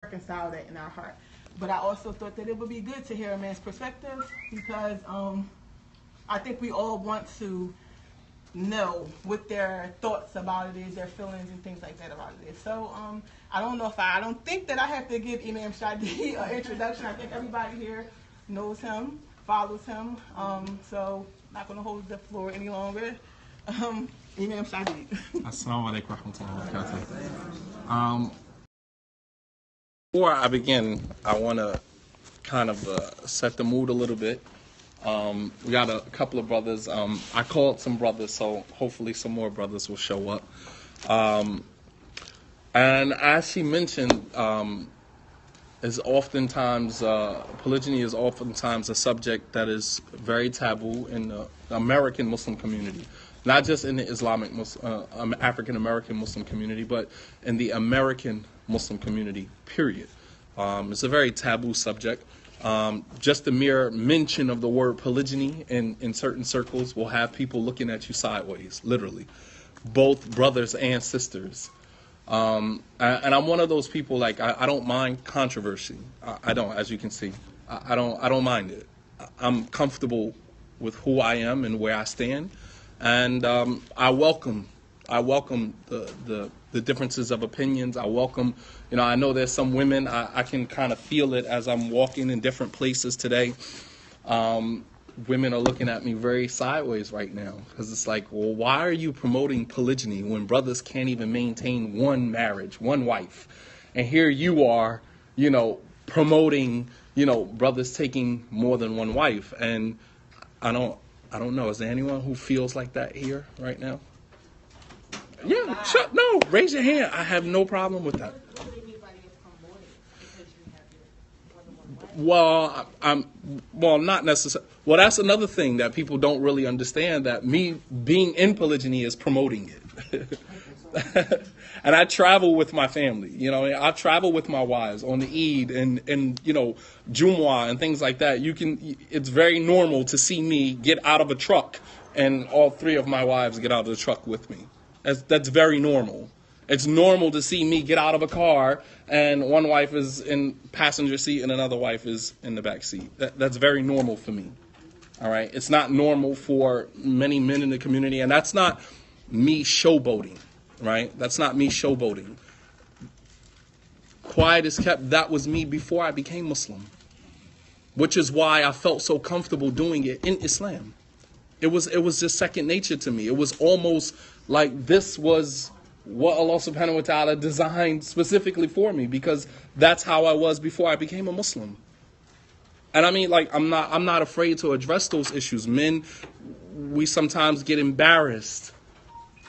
reconcile that in our heart. But I also thought that it would be good to hear a man's perspective because I think we all want to know what their thoughts about it is, their feelings and things like that about it is. So I don't think that I have to give Imam Shadeed an introduction. I think everybody here knows him, follows him. So I'm not going to hold the floor any longer. Imam Shadeed. Assalamu alaikum warahmatullahi wabarakatuh. Before I begin, I want to kind of set the mood a little bit. We got a couple of brothers. I called some brothers, so hopefully some more brothers will show up. And as she mentioned, is oftentimes polygyny is oftentimes a subject that is very taboo in the American Muslim community, not just in the Islamic African American Muslim community, but in the American Muslim community. Period. It's a very taboo subject. Just the mere mention of the word polygyny in certain circles will have people looking at you sideways, literally, both brothers and sisters. And I'm one of those people, like, I don't mind controversy. I don't, as you can see. I don't mind it. I'm comfortable with who I am and where I stand. And I welcome the differences of opinions. I welcome, I know there's some women, I can kind of feel it as I'm walking in different places today. Women are looking at me very sideways right now because it's like, well, why are you promoting polygyny when brothers can't even maintain one marriage, one wife? And here you are, promoting, brothers taking more than one wife. And I don't know. Is there anyone who feels like that here right now? Yeah, no, raise your hand. I have no problem with that. Well, not necessarily. Well, that's another thing that people don't really understand, that me being in polygyny is promoting it. And I travel with my family, I travel with my wives on the Eid and Jumu'ah and things like that. It's very normal to see me get out of a truck and all three of my wives get out of the truck with me. That's very normal. It's normal to see me get out of a car and one wife is in passenger seat and another wife is in the back seat. That's very normal for me. All right. It's not normal for many men in the community, and that's not me showboating. Right. That's not me showboating. Quiet is kept. That was me before I became Muslim, which is why I felt so comfortable doing it in Islam. It was just second nature to me. It was almost like this was what Allah subhanahu wa ta'ala designed specifically for me, because that's how I was before I became a Muslim. And I mean, like, I'm not afraid to address those issues. Men, we sometimes get embarrassed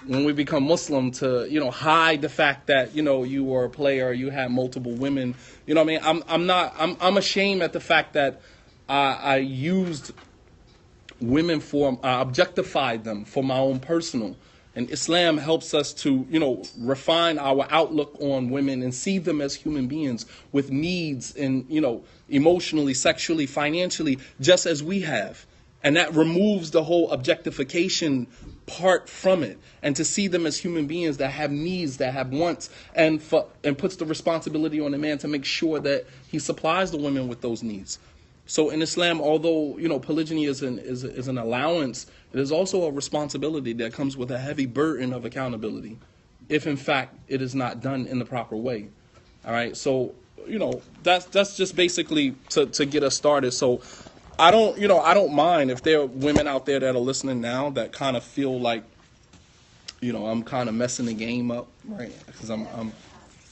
when we become Muslim to, hide the fact that, you were a player, you had multiple women. I'm ashamed at the fact that I used women objectified them for my own personal. And Islam helps us to, refine our outlook on women and see them as human beings with needs and, emotionally, sexually, financially, just as we have. And that removes the whole objectification part from it. And to see them as human beings that have needs, that have wants, and puts the responsibility on the man to make sure that he supplies the women with those needs. So in Islam, although, polygyny is an allowance, it is also a responsibility that comes with a heavy burden of accountability, if in fact it is not done in the proper way. All right. So, that's just basically to get us started. So I don't mind if there are women out there that are listening now that kind of feel like, I'm kind of messing the game up, right? Because I'm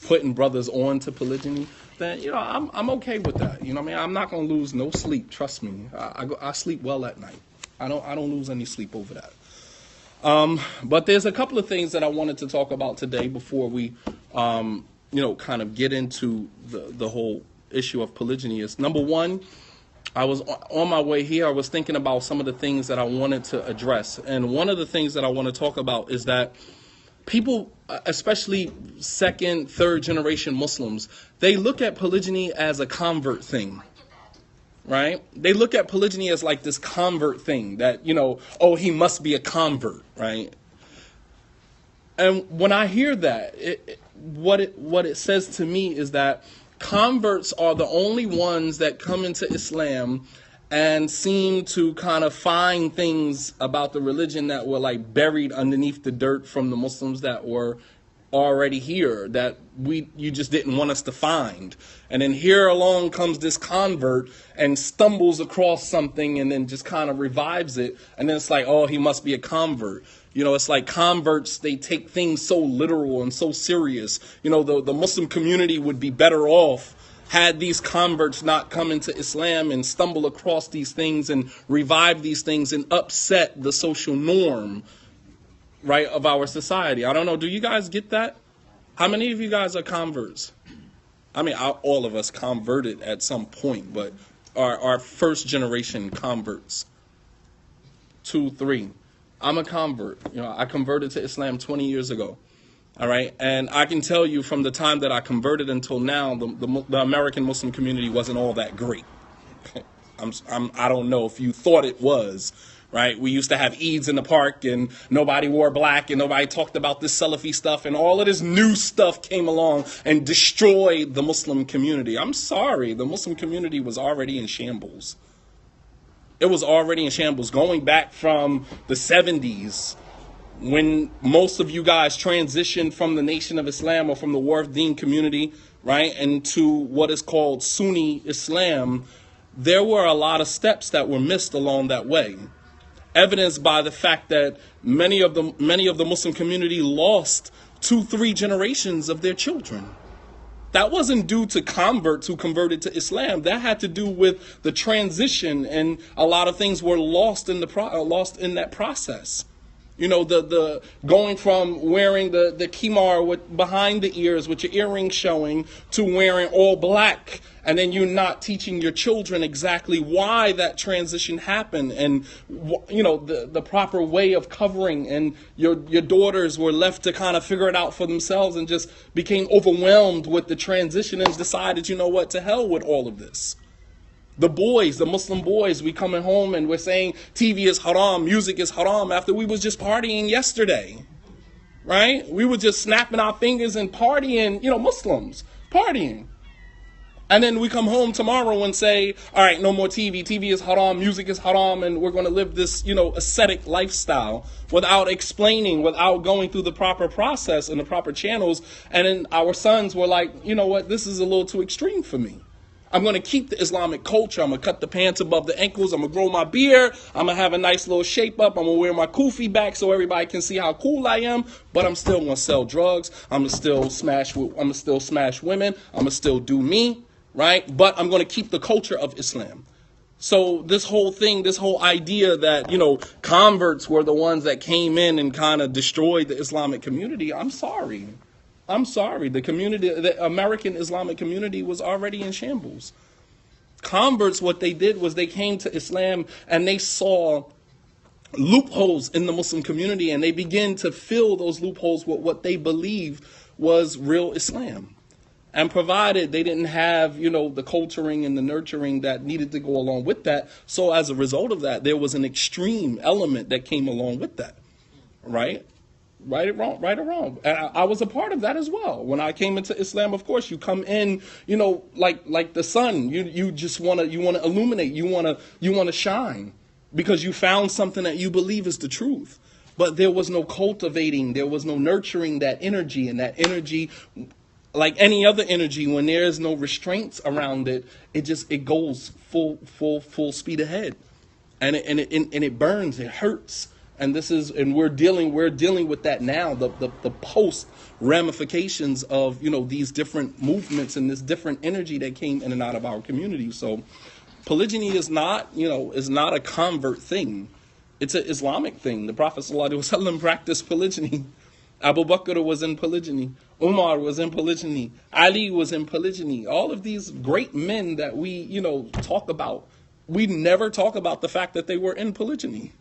putting brothers on to polygyny. Then, I'm okay with that. I'm not going to lose no sleep. Trust me. I sleep well at night. I don't lose any sleep over that. But there's a couple of things that I wanted to talk about today before we, kind of get into the whole issue of polygyny. Is number one, I was on my way here. I was thinking about some of the things that I wanted to address. And one of the things that I want to talk about is that people, especially second, third generation Muslims, they look at polygyny as a convert thing, right? They look at polygyny as like this convert thing that, he must be a convert, right? And when I hear that, what it says to me is that converts are the only ones that come into Islam and seem to kind of find things about the religion that were like buried underneath the dirt from the Muslims that were already here, that you just didn't want us to find. And then here along comes this convert and stumbles across something and then just kind of revives it. And then it's like, oh, he must be a convert. You know, it's like converts, they take things so literal and so serious. You know, the Muslim community would be better off had these converts not come into Islam and stumble across these things and revive these things and upset the social norm, right, of our society. I don't know. Do you guys get that? How many of you guys are converts? I mean, all of us converted at some point, but our first generation converts. 2, 3. I'm a convert. You know, I converted to Islam 20 years ago. All right. And I can tell you from the time that I converted until now, the American Muslim community wasn't all that great. I don't know if you thought it was. Right, we used to have Eids in the park and nobody wore black and nobody talked about this Salafi stuff, and all of this new stuff came along and destroyed the Muslim community. I'm sorry, the Muslim community was already in shambles. It was already in shambles going back from the 70s when most of you guys transitioned from the Nation of Islam or from the War of Deen community, right, into what is called Sunni Islam. There were a lot of steps that were missed along that way. Evidenced by the fact that many of the Muslim community lost 2-3 generations of their children. That wasn't due to converts who converted to Islam. That had to do with the transition, and a lot of things were lost in that process. You know, the going from wearing the khimar with behind the ears with your earrings showing to wearing all black, and then you're not teaching your children exactly why that transition happened, and you know the proper way of covering, and your daughters were left to kind of figure it out for themselves and just became overwhelmed with the transition and decided, you know what, to hell with all of this. The boys, the Muslim boys, we coming home and we're saying TV is haram, music is haram, after we was just partying yesterday, right? We were just snapping our fingers and partying, you know, Muslims, partying. And then we come home tomorrow and say, all right, no more TV. TV is haram, music is haram, and we're going to live this, you know, ascetic lifestyle without explaining, without going through the proper process and the proper channels. And then our sons were like, you know what, this is a little too extreme for me. I'm going to keep the Islamic culture. I'm going to cut the pants above the ankles. I'm going to grow my beard. I'm going to have a nice little shape up. I'm going to wear my kufi back so everybody can see how cool I am. But I'm still going to sell drugs. I'm going to still smash women. I'm going to still do me, right? But I'm going to keep the culture of Islam. So this whole thing, this whole idea that, you know, converts were the ones that came in and kind of destroyed the Islamic community, I'm sorry. The American Islamic community was already in shambles. Converts, what they did was they came to Islam and they saw loopholes in the Muslim community, and they began to fill those loopholes with what they believed was real Islam. And provided they didn't have, you know, the culturing and the nurturing that needed to go along with that. So as a result of that, there was an extreme element that came along with that, right? Right or wrong. And I was a part of that as well. When I came into Islam, of course, you come in, you know, like the sun. You just want to illuminate. You want to shine because you found something that you believe is the truth. But there was no cultivating. There was no nurturing that energy, and that energy, like any other energy, when there is no restraints around it, it goes full speed ahead, and it burns. It hurts. And we're dealing with that now, the post ramifications of, you know, these different movements and this different energy that came in and out of our community. So polygyny is not a convert thing. It's an Islamic thing. The Prophet ﷺ practiced polygyny. Abu Bakr was in polygyny. Umar was in polygyny. Ali was in polygyny. All of these great men that we, you know, talk about, we never talk about the fact that they were in polygyny.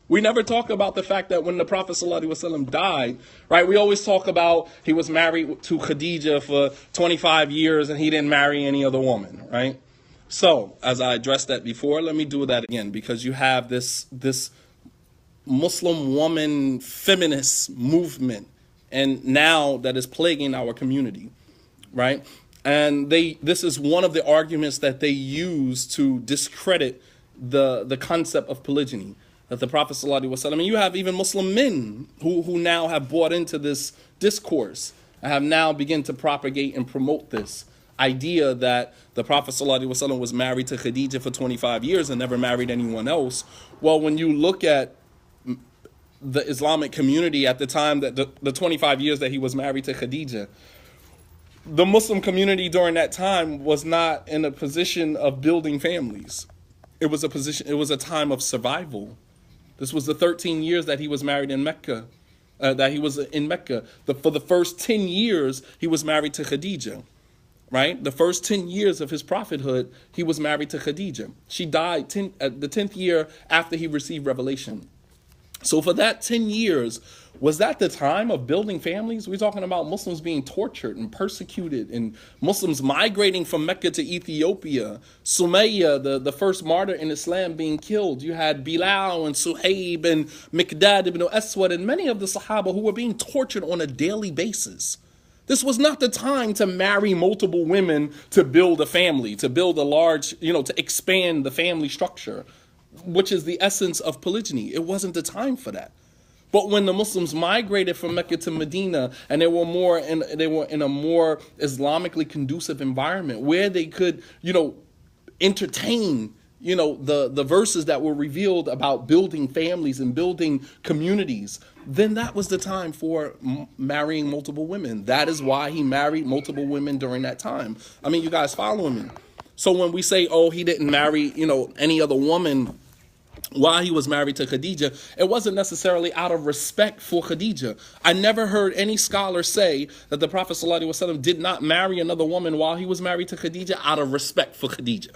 We never talk about the fact that when the Prophet ﷺ died, right, we always talk about he was married to Khadija for 25 years and he didn't marry any other woman, right? So, as I addressed that before, let me do that again, because you have this Muslim woman feminist movement, and now that is plaguing our community, right? And this is one of the arguments that they use to discredit the concept of polygyny. That the Prophet ﷺ, and you have even Muslim men who now have bought into this discourse and have now begun to propagate and promote this idea that the Prophet ﷺ was married to Khadija for 25 years and never married anyone else. Well, when you look at the Islamic community at the time, that the 25 years that he was married to Khadija, the Muslim community during that time was not in a position of building families. It was a time of survival. This was the 13 years that he was married in Mecca, For the first 10 years, he was married to Khadija, right? The first 10 years of his prophethood, he was married to Khadija. She died the 10th year after he received revelation. So for that 10 years, was that the time of building families? We're talking about Muslims being tortured and persecuted, and Muslims migrating from Mecca to Ethiopia. Sumayya, the first martyr in Islam, being killed. You had Bilal and Suhaib and Miqdad ibn Aswad and many of the Sahaba who were being tortured on a daily basis. This was not the time to marry multiple women to build a family, to build a large, to expand the family structure, which is the essence of polygyny. It wasn't the time for that. But when the Muslims migrated from Mecca to Medina, and they were in a more Islamically conducive environment where they could, entertain, the verses that were revealed about building families and building communities, then that was the time for marrying multiple women. That is why he married multiple women during that time. I mean, you guys following me? So when we say, oh, he didn't marry, any other woman while he was married to Khadija, it wasn't necessarily out of respect for Khadija. I never heard any scholar say that the Prophet ﷺ did not marry another woman while he was married to Khadija out of respect for Khadija.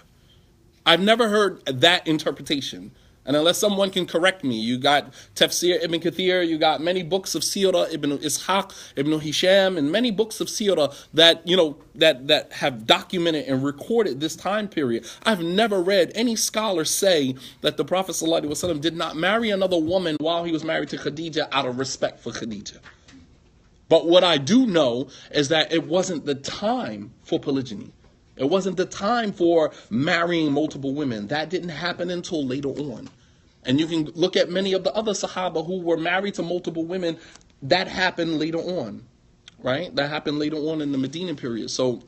I've never heard that interpretation. And unless someone can correct me, you got Tafsir Ibn Kathir, you got many books of Sirah, Ibn Ishaq, Ibn Hisham, and many books of Sirah that, that have documented and recorded this time period. I've never read any scholar say that the Prophet ﷺ did not marry another woman while he was married to Khadija out of respect for Khadija. But what I do know is that it wasn't the time for polygyny. It wasn't the time for marrying multiple women. That didn't happen until later on. And you can look at many of the other Sahaba who were married to multiple women. That happened later on, right? That happened later on in the Medina period. So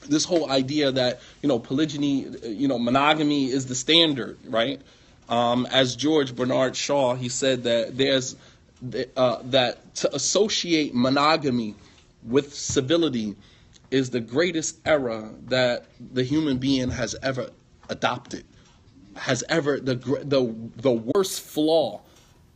this whole idea that, polygyny, monogamy is the standard, right? As George Bernard Shaw, he said that that to associate monogamy with civility is the greatest error that the human being has ever adopted, the worst flaw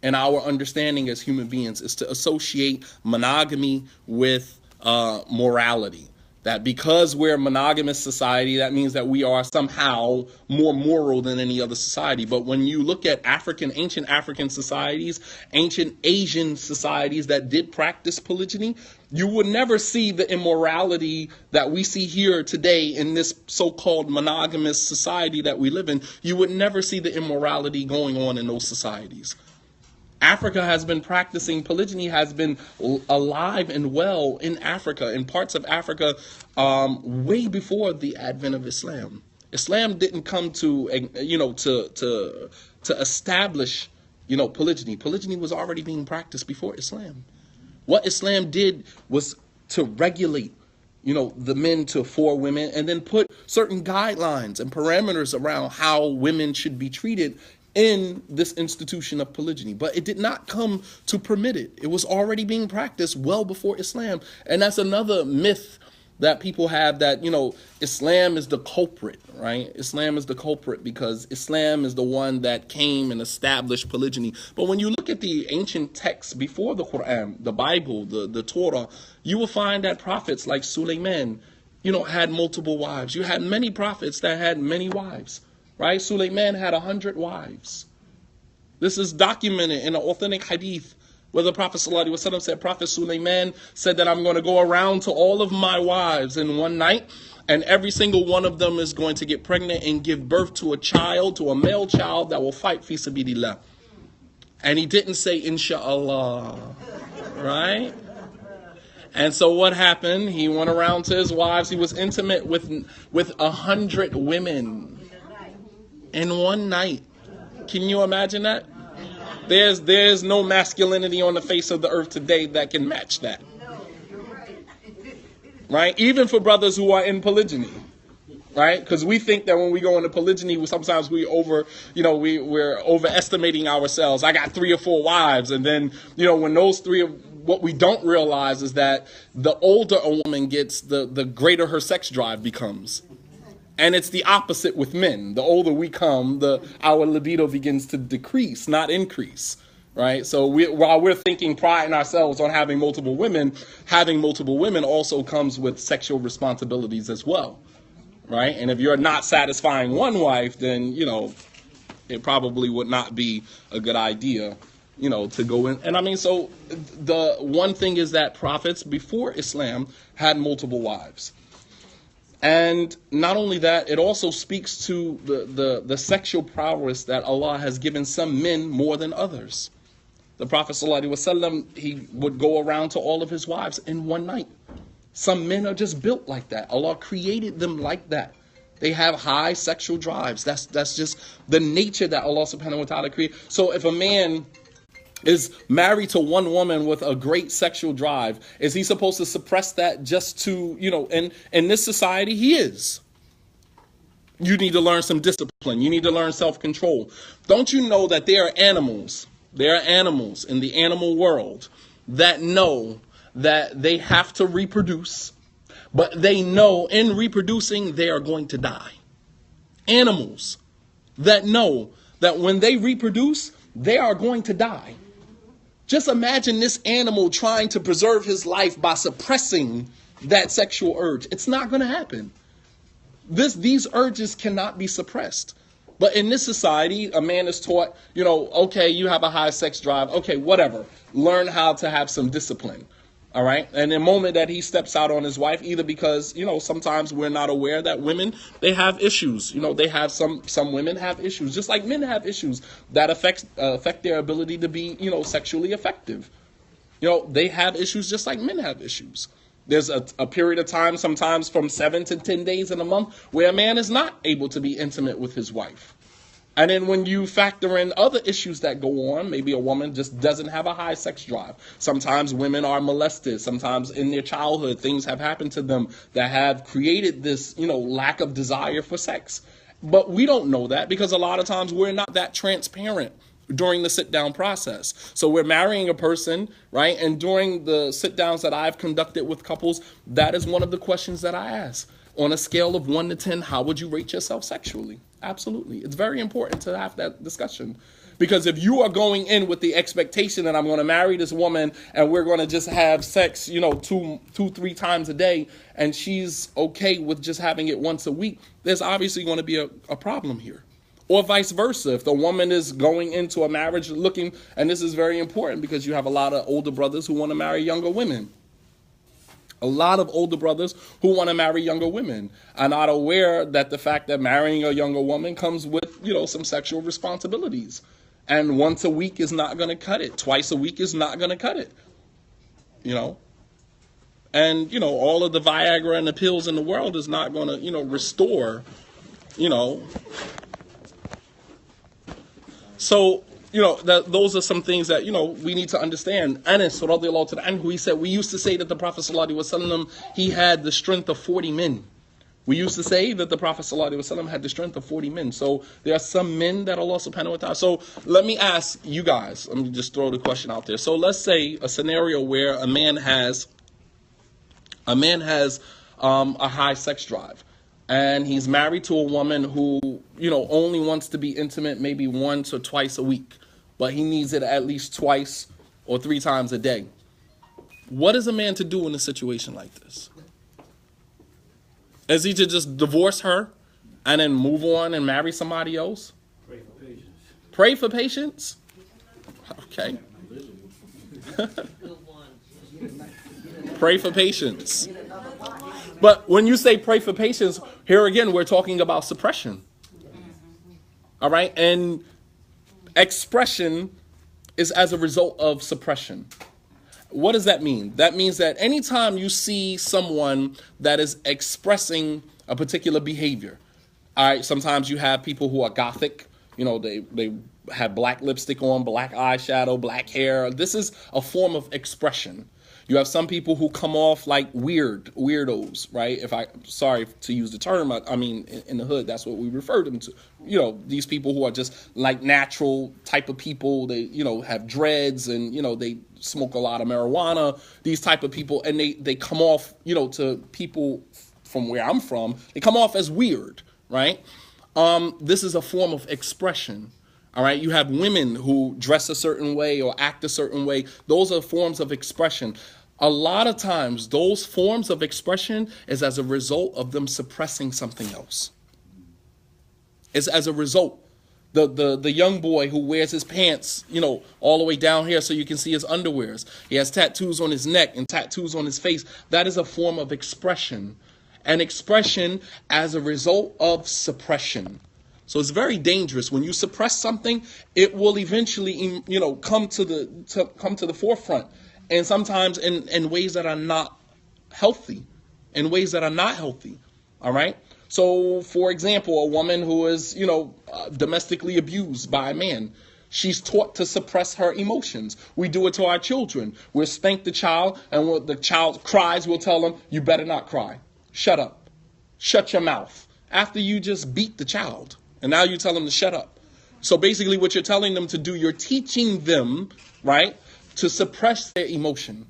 in our understanding as human beings is to associate monogamy with morality. That because we're a monogamous society, that means that we are somehow more moral than any other society. But when you look at ancient African societies, ancient Asian societies that did practice polygyny, you would never see the immorality that we see here today in this so-called monogamous society that we live in. You would never see the immorality going on in those societies. Africa has been practicing polygyny, has been alive and well in Africa, in parts of Africa, way before the advent of Islam. Islam didn't come to establish, polygyny. Polygyny was already being practiced before Islam. What Islam did was to regulate, the men to 4 women, and then put certain guidelines and parameters around how women should be treated in this institution of polygyny. But it did not come to permit it. It was already being practiced well before Islam. And that's another myth that people have, that, Islam is the culprit, right? Islam is the culprit because Islam is the one that came and established polygyny. But when you look at the ancient texts before the Quran, the Bible, the Torah, you will find that prophets like Suleiman, had multiple wives. You had many prophets that had many wives. Right? Suleiman had 100 wives. This is documented in an authentic hadith where the Prophet ﷺ said, Prophet Suleiman said that I'm going to go around to all of my wives in one night, and every single one of them is going to get pregnant and give birth to a male child that will fight fi sabilillah. And he didn't say inshallah, right? And so what happened? He went around to his wives. He was intimate with 100 women in one night. Can you imagine that? There's no masculinity on the face of the earth today that can match that. Right? Even for brothers who are in polygyny. Right? Because we think that when we go into polygyny, sometimes we're overestimating ourselves. I got 3 or 4 wives. And then, when those 3, what we don't realize is that the older a woman gets, the greater her sex drive becomes. And it's the opposite with men. The older we come, our libido begins to decrease, not increase. Right? So while we're priding ourselves on having multiple women also comes with sexual responsibilities as well. Right? And if you're not satisfying one wife, then, it probably would not be a good idea, to go in. And I mean, so the one thing is that prophets before Islam had multiple wives. And not only that, it also speaks to the sexual prowess that Allah has given some men more than others. The Prophet ﷺ, he would go around to all of his wives in one night. Some men are just built like that. Allah created them like that. They have high sexual drives. That's just the nature that Allah subhanahu wa ta'ala created. So if a man is married to one woman with a great sexual drive, is he supposed to suppress that just to, in this society, he is. You need to learn some discipline. You need to learn self-control. Don't you know that there are animals in the animal world that know that they have to reproduce, but they know in reproducing they are going to die. Animals that know that when they reproduce, they are going to die. Just imagine this animal trying to preserve his life by suppressing that sexual urge. It's not going to happen. These urges cannot be suppressed. But in this society, a man is taught, okay, you have a high sex drive. Okay, whatever. Learn how to have some discipline. All right. And the moment that he steps out on his wife, either because, sometimes we're not aware that women, they have issues. They have some women have issues, just like men have issues that affect their ability to be, sexually effective. They have issues just like men have issues. There's a period of time, sometimes from 7 to 10 days in a month, where a man is not able to be intimate with his wife. And then when you factor in other issues that go on, maybe a woman just doesn't have a high sex drive. Sometimes women are molested. Sometimes in their childhood, things have happened to them that have created this, lack of desire for sex. But we don't know that because a lot of times we're not that transparent during the sit-down process. So we're marrying a person, right? And during the sit-downs that I've conducted with couples, that is one of the questions that I ask. On a scale of 1 to 10, how would you rate yourself sexually? Absolutely. It's very important to have that discussion. Because if you are going in with the expectation that I'm going to marry this woman and we're going to just have sex, 2-3 times a day, and she's okay with just having it once a week, there's obviously going to be a problem here. Or vice versa. If the woman is going into a marriage looking, and this is very important because you have a lot of older brothers who want to marry younger women. A lot of older brothers who want to marry younger women are not aware that the fact that marrying a younger woman comes with, some sexual responsibilities. And once a week is not going to cut it. Twice a week is not going to cut it. And, all of the Viagra and the pills in the world is not going to, restore, So, those are some things that, we need to understand. Anas, radiallahu ta'ala anhu, he said, we used to say that the Prophet sallallahu alaihi wasallam, he had the strength of 40 men. We used to say that the Prophet sallallahu alaihi wasallam had the strength of 40 men. So there are some men that Allah subhanahu wa ta'ala. So let me ask you guys, let me just throw the question out there. So let's say a scenario where a man has a high sex drive. And he's married to a woman who, only wants to be intimate maybe once or twice a week. But he needs it at least 2 or 3 times a day. What is a man to do in a situation like this? Is he to just divorce her and then move on and marry somebody else? Pray for patience. Pray for patience? Okay. Pray for patience. But when you say pray for patience, here again, we're talking about suppression. All right? And expression is as a result of suppression. What does that mean? That means that anytime you see someone that is expressing a particular behavior, all right, sometimes you have people who are gothic, they have black lipstick on, black eyeshadow, black hair. This is a form of expression. You have some people who come off like weirdos, right? Sorry to use the term, I mean, in the hood, that's what we refer them to. These people who are just like natural type of people. They, have dreads and, they smoke a lot of marijuana, these type of people. And they come off, to people from where I'm from, they come off as weird, right? This is a form of expression. All right, you have women who dress a certain way or act a certain way. Those are forms of expression. A lot of times, those forms of expression is as a result of them suppressing something else. It's as a result. The young boy who wears his pants, all the way down here so you can see his underwears. He has tattoos on his neck and tattoos on his face. That is a form of expression. An expression as a result of suppression. So it's very dangerous. When you suppress something, it will eventually, come to the forefront, and sometimes in ways that are not healthy, All right. So, for example, a woman who is, domestically abused by a man, she's taught to suppress her emotions. We do it to our children. We'll spank the child, and when the child cries, we'll tell them, "You better not cry. Shut up. Shut your mouth." After you just beat the child. And now you tell them to shut up. So basically what you're telling them to do, you're teaching them, right, to suppress their emotion.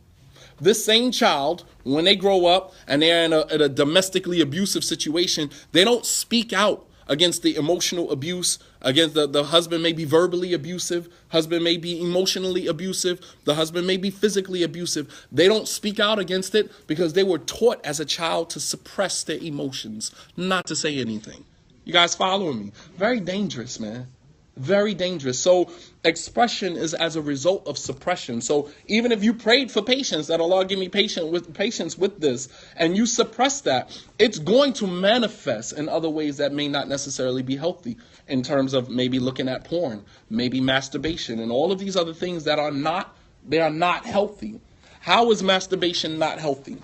This same child, when they grow up and they're in a domestically abusive situation, they don't speak out against the emotional abuse, against the husband may be verbally abusive, husband may be emotionally abusive, the husband may be physically abusive. They don't speak out against it because they were taught as a child to suppress their emotions, not to say anything. You guys following me? Very dangerous, man. Very dangerous. So expression is as a result of suppression. So even if you prayed for patience, that Allah give me patience with this, and you suppress that, it's going to manifest in other ways that may not necessarily be healthy, in terms of maybe looking at porn, maybe masturbation, and all of these other things that are not healthy. How is masturbation not healthy?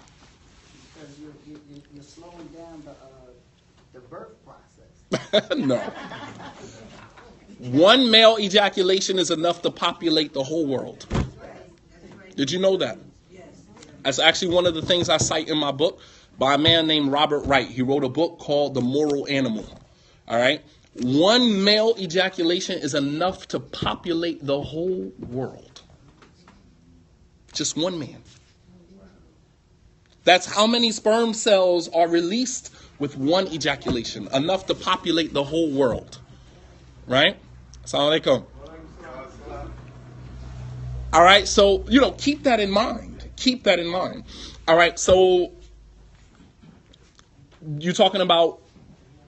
Because you're slowing down the birth process. No. One male ejaculation is enough to populate the whole world. Did you know that? That's actually one of the things I cite in my book by a man named Robert Wright. He wrote a book called The Moral Animal. All right. One male ejaculation is enough to populate the whole world. Just one man. That's how many sperm cells are released with one ejaculation. Enough to populate the whole world. Right? Assalamu alaikum. All right, so, keep that in mind. Keep that in mind. All right, so you're talking about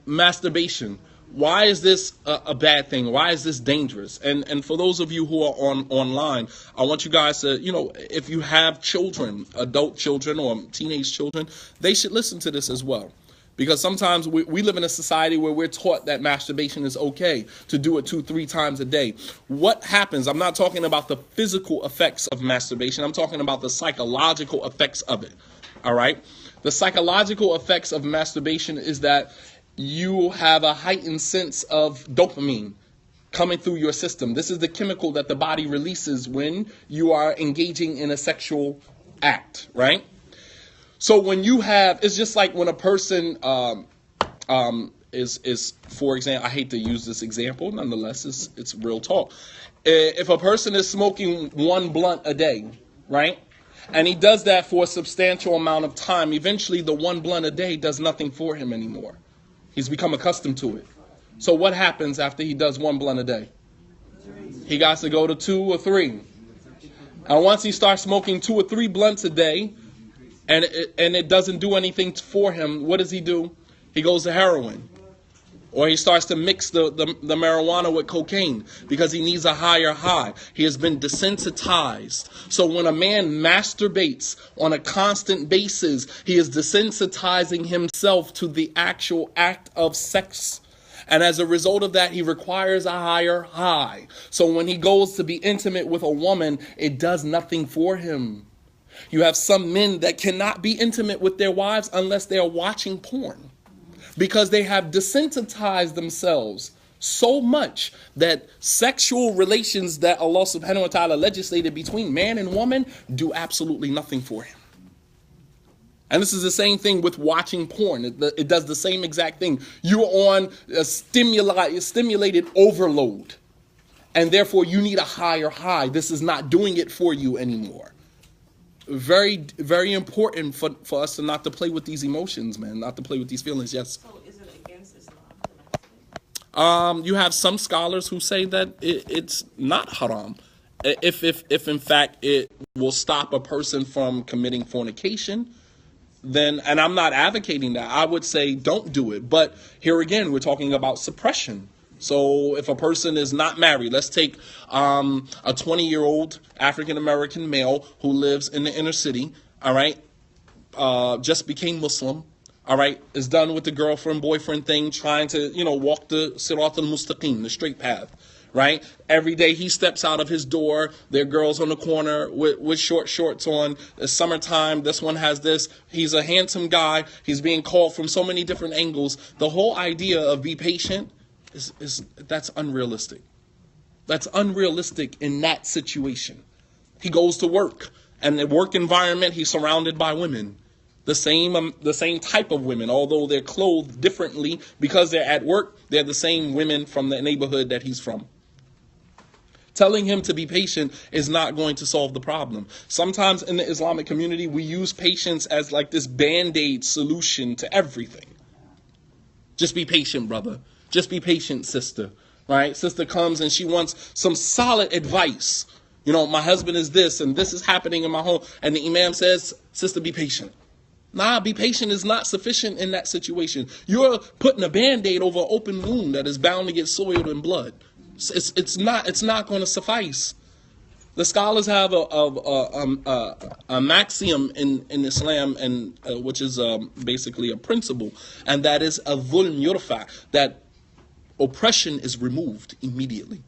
masturbation. Why is this a bad thing? Why is this dangerous? And for those of you who are online, I want you guys to, if you have children, adult children or teenage children, they should listen to this as well. Because sometimes we live in a society where we're taught that masturbation is okay, to do it 2-3 times a day. What happens? I'm not talking about the physical effects of masturbation. I'm talking about the psychological effects of it. All right? The psychological effects of masturbation is that you have a heightened sense of dopamine coming through your system. This is the chemical that the body releases when you are engaging in a sexual act, right? So when you have, it's just like when a person is, for example, I hate to use this example, nonetheless, it's real talk. If a person is smoking one blunt a day, right, and he does that for a substantial amount of time, eventually the one blunt a day does nothing for him anymore. He's become accustomed to it. So what happens after he does one blunt a day? He got to go to 2 or 3. And once he starts smoking 2 or 3 blunts a day, and it doesn't do anything for him, what does he do? He goes to heroin. Or he starts to mix the marijuana with cocaine because he needs a higher high. He has been desensitized. So when a man masturbates on a constant basis, he is desensitizing himself to the actual act of sex. And as a result of that, he requires a higher high. So when he goes to be intimate with a woman, it does nothing for him. You have some men that cannot be intimate with their wives unless they're watching porn, because they have desensitized themselves so much that sexual relations that Allah subhanahu wa ta'ala legislated between man and woman do absolutely nothing for him. And this is the same thing with watching porn. It does the same exact thing. You're on a stimulated overload, and therefore you need a higher high. This is not doing it for you anymore. Very, very important for us to not to play with these emotions, man, not to play with these feelings. Yes. So is it against Islam? You have some scholars who say that it's not haram, if in fact it will stop a person from committing fornication. Then, and I'm not advocating that. I would say don't do it. But here again, we're talking about suppression. So if a person is not married, let's take a 20-year-old African-American male who lives in the inner city, all right, just became Muslim, all right, is done with the girlfriend-boyfriend thing, trying to, walk the Sirat al-Mustaqim, the straight path, right? Every day he steps out of his door, there are girls on the corner with short shorts on. It's summertime, this one has this. He's a handsome guy. He's being called from so many different angles. The whole idea of be patient that's unrealistic. That's unrealistic in that situation. He goes to work, and the work environment, he's surrounded by women. The same type of women, although they're clothed differently because they're at work, they're the same women from the neighborhood that he's from. Telling him to be patient is not going to solve the problem. Sometimes in the Islamic community, we use patience as like this band-aid solution to everything. Just be patient, brother. Just be patient, sister. Right? Sister comes and she wants some solid advice. My husband is this and this is happening in my home. And the Imam says, sister, be patient. Nah, be patient is not sufficient in that situation. You're putting a band-aid over an open wound that is bound to get soiled in blood. It's not going to suffice. The scholars have a maxim in Islam, and which is basically a principle, and that is a dhulm yurfa, that oppression is removed immediately.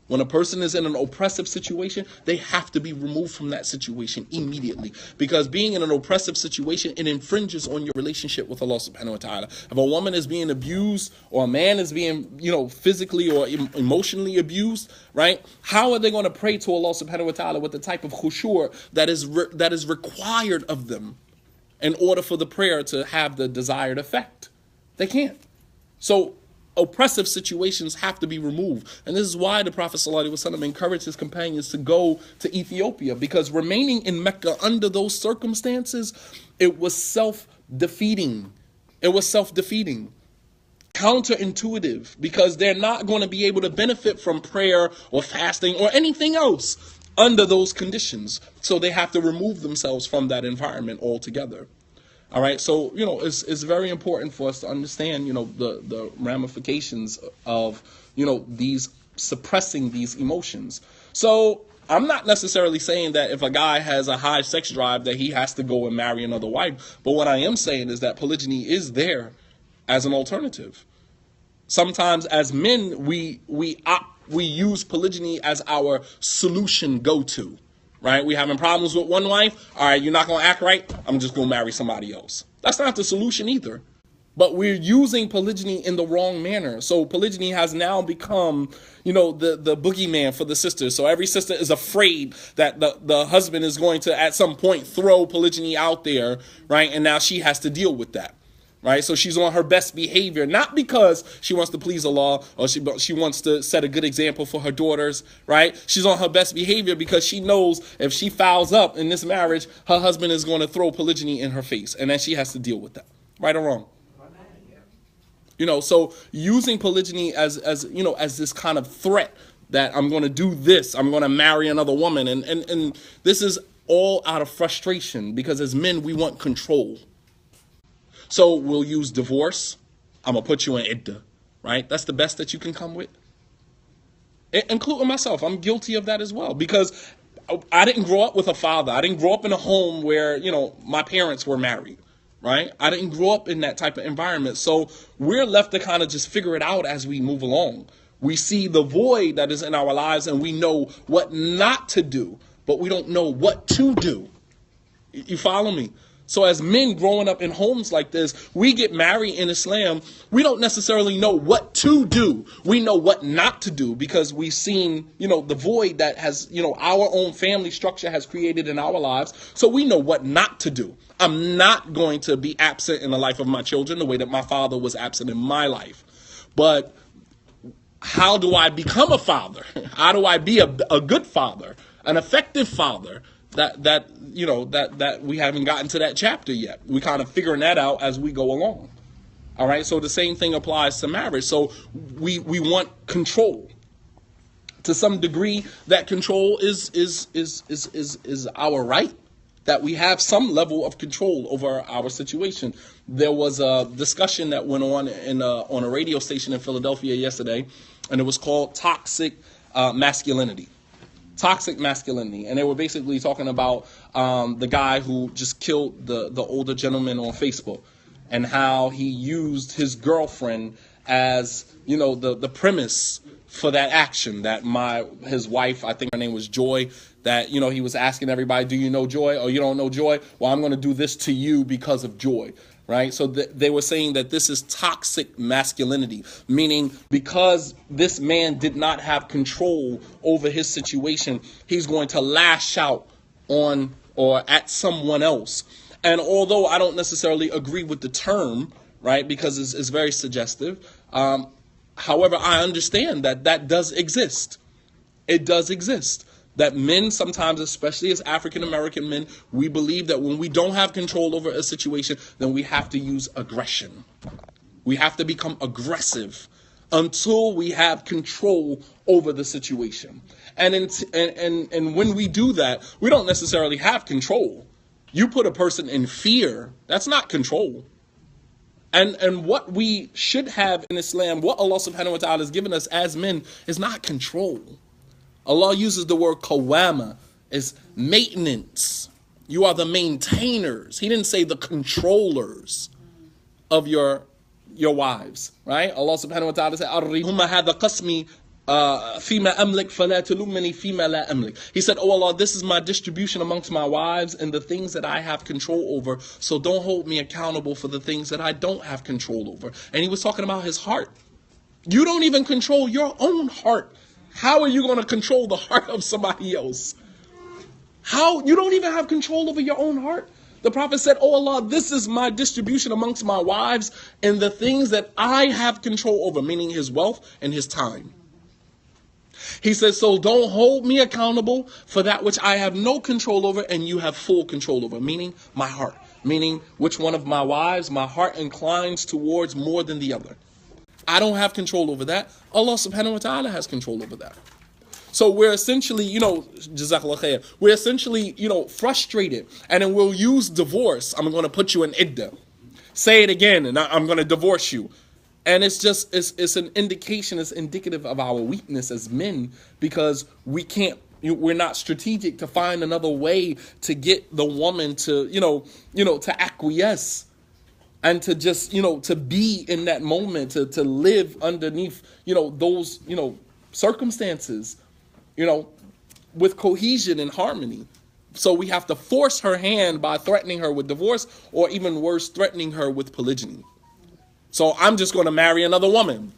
When a person is in an oppressive situation, they have to be removed from that situation immediately. Because being in an oppressive situation, it infringes on your relationship with Allah subhanahu wa ta'ala. If a woman is being abused, or a man is being, physically or emotionally abused, right? How are they going to pray to Allah subhanahu wa ta'ala with the type of khushu' that is required of them in order for the prayer to have the desired effect? They can't. So oppressive situations have to be removed. And this is why the Prophet ﷺ encouraged his companions to go to Ethiopia, because remaining in Mecca under those circumstances, it was self-defeating. It was self-defeating. Counterintuitive, because they're not going to be able to benefit from prayer or fasting or anything else under those conditions. So they have to remove themselves from that environment altogether. All right, so, it's very important for us to understand, the ramifications of, these suppressing these emotions. So I'm not necessarily saying that if a guy has a high sex drive that he has to go and marry another wife. But what I am saying is that polygyny is there as an alternative. Sometimes as men, we use polygyny as our solution go-to. Right? We having problems with one wife. All right, you're not going to act right. I'm just going to marry somebody else. That's not the solution either. But we're using polygyny in the wrong manner. So polygyny has now become, the boogeyman for the sisters. So every sister is afraid that the husband is going to, at some point, throw polygyny out there, right? And now she has to deal with that. Right, so she's on her best behavior, not because she wants to please Allah or she wants to set a good example for her daughters, right? She's on her best behavior because she knows if she fouls up in this marriage, her husband is going to throw polygyny in her face, and then she has to deal with that. Right or wrong? So using polygyny as this kind of threat that I'm going to do this, I'm going to marry another woman, and this is all out of frustration, because as men we want control. So we'll use divorce. I'm going to put you in iddah, right? That's the best that you can come with. Including myself, I'm guilty of that as well, because I didn't grow up with a father. I didn't grow up in a home where, my parents were married, right? I didn't grow up in that type of environment. So we're left to kind of just figure it out as we move along. We see the void that is in our lives and we know what not to do, but we don't know what to do. You follow me? So as men growing up in homes like this, we get married in Islam. We don't necessarily know what to do. We know what not to do because we've seen, the void that has, our own family structure has created in our lives. So we know what not to do. I'm not going to be absent in the life of my children the way that my father was absent in my life. But how do I become a father? How do I be a good father, an effective father? That we haven't gotten to that chapter yet. We kind of figuring that out as we go along. All right. So the same thing applies to marriage. So we want control. To some degree, that control is our right. That we have some level of control over our situation. There was a discussion that went on on a radio station in Philadelphia yesterday, and it was called Toxic Masculinity. Toxic masculinity. And they were basically talking about the guy who just killed the older gentleman on Facebook and how he used his girlfriend as, the premise for that action. That his wife, I think her name was Joy, that, he was asking everybody, do you know Joy? Oh, you don't know Joy? Well, I'm going to do this to you because of Joy. Right? So they were saying that this is toxic masculinity, meaning because this man did not have control over his situation, he's going to lash out on or at someone else. And although I don't necessarily agree with the term, right, because it's very suggestive, however, I understand that does exist. It does exist. That men sometimes, especially as African-American men, we believe that when we don't have control over a situation, then we have to use aggression. We have to become aggressive until we have control over the situation. And when we do that, we don't necessarily have control. You put a person in fear, that's not control. And what we should have in Islam, what Allah subhanahu wa ta'ala has given us as men, is not control. Allah uses the word qawama as maintenance. You are the maintainers. He didn't say the controllers of your wives, right? Allah subhanahu wa ta'ala said, "Ar-rihuma hadha qasmi fima amlik fala tulumni fima la amlik." He said, "Oh Allah, this is my distribution amongst my wives and the things that I have control over. So don't hold me accountable for the things that I don't have control over." And he was talking about his heart. You don't even control your own heart. How are you going to control the heart of somebody else? How? You don't even have control over your own heart. The Prophet said, "Oh Allah, this is my distribution amongst my wives and the things that I have control over," meaning his wealth and his time. He says, so don't hold me accountable for that which I have no control over and you have full control over, meaning my heart, meaning which one of my wives my heart inclines towards more than the other. I don't have control over that. Allah subhanahu wa ta'ala has control over that. So we're essentially, jazakallah khair, we're essentially, frustrated. And then we'll use divorce. I'm going to put you in iddah. Say it again and I'm going to divorce you. And it's just, it's an indication, it's indicative of our weakness as men because we're not strategic to find another way to get the woman to, to acquiesce. And to just, to be in that moment, to live underneath, those, circumstances, with cohesion and harmony. So we have to force her hand by threatening her with divorce or even worse, threatening her with polygyny. So I'm just going to marry another woman.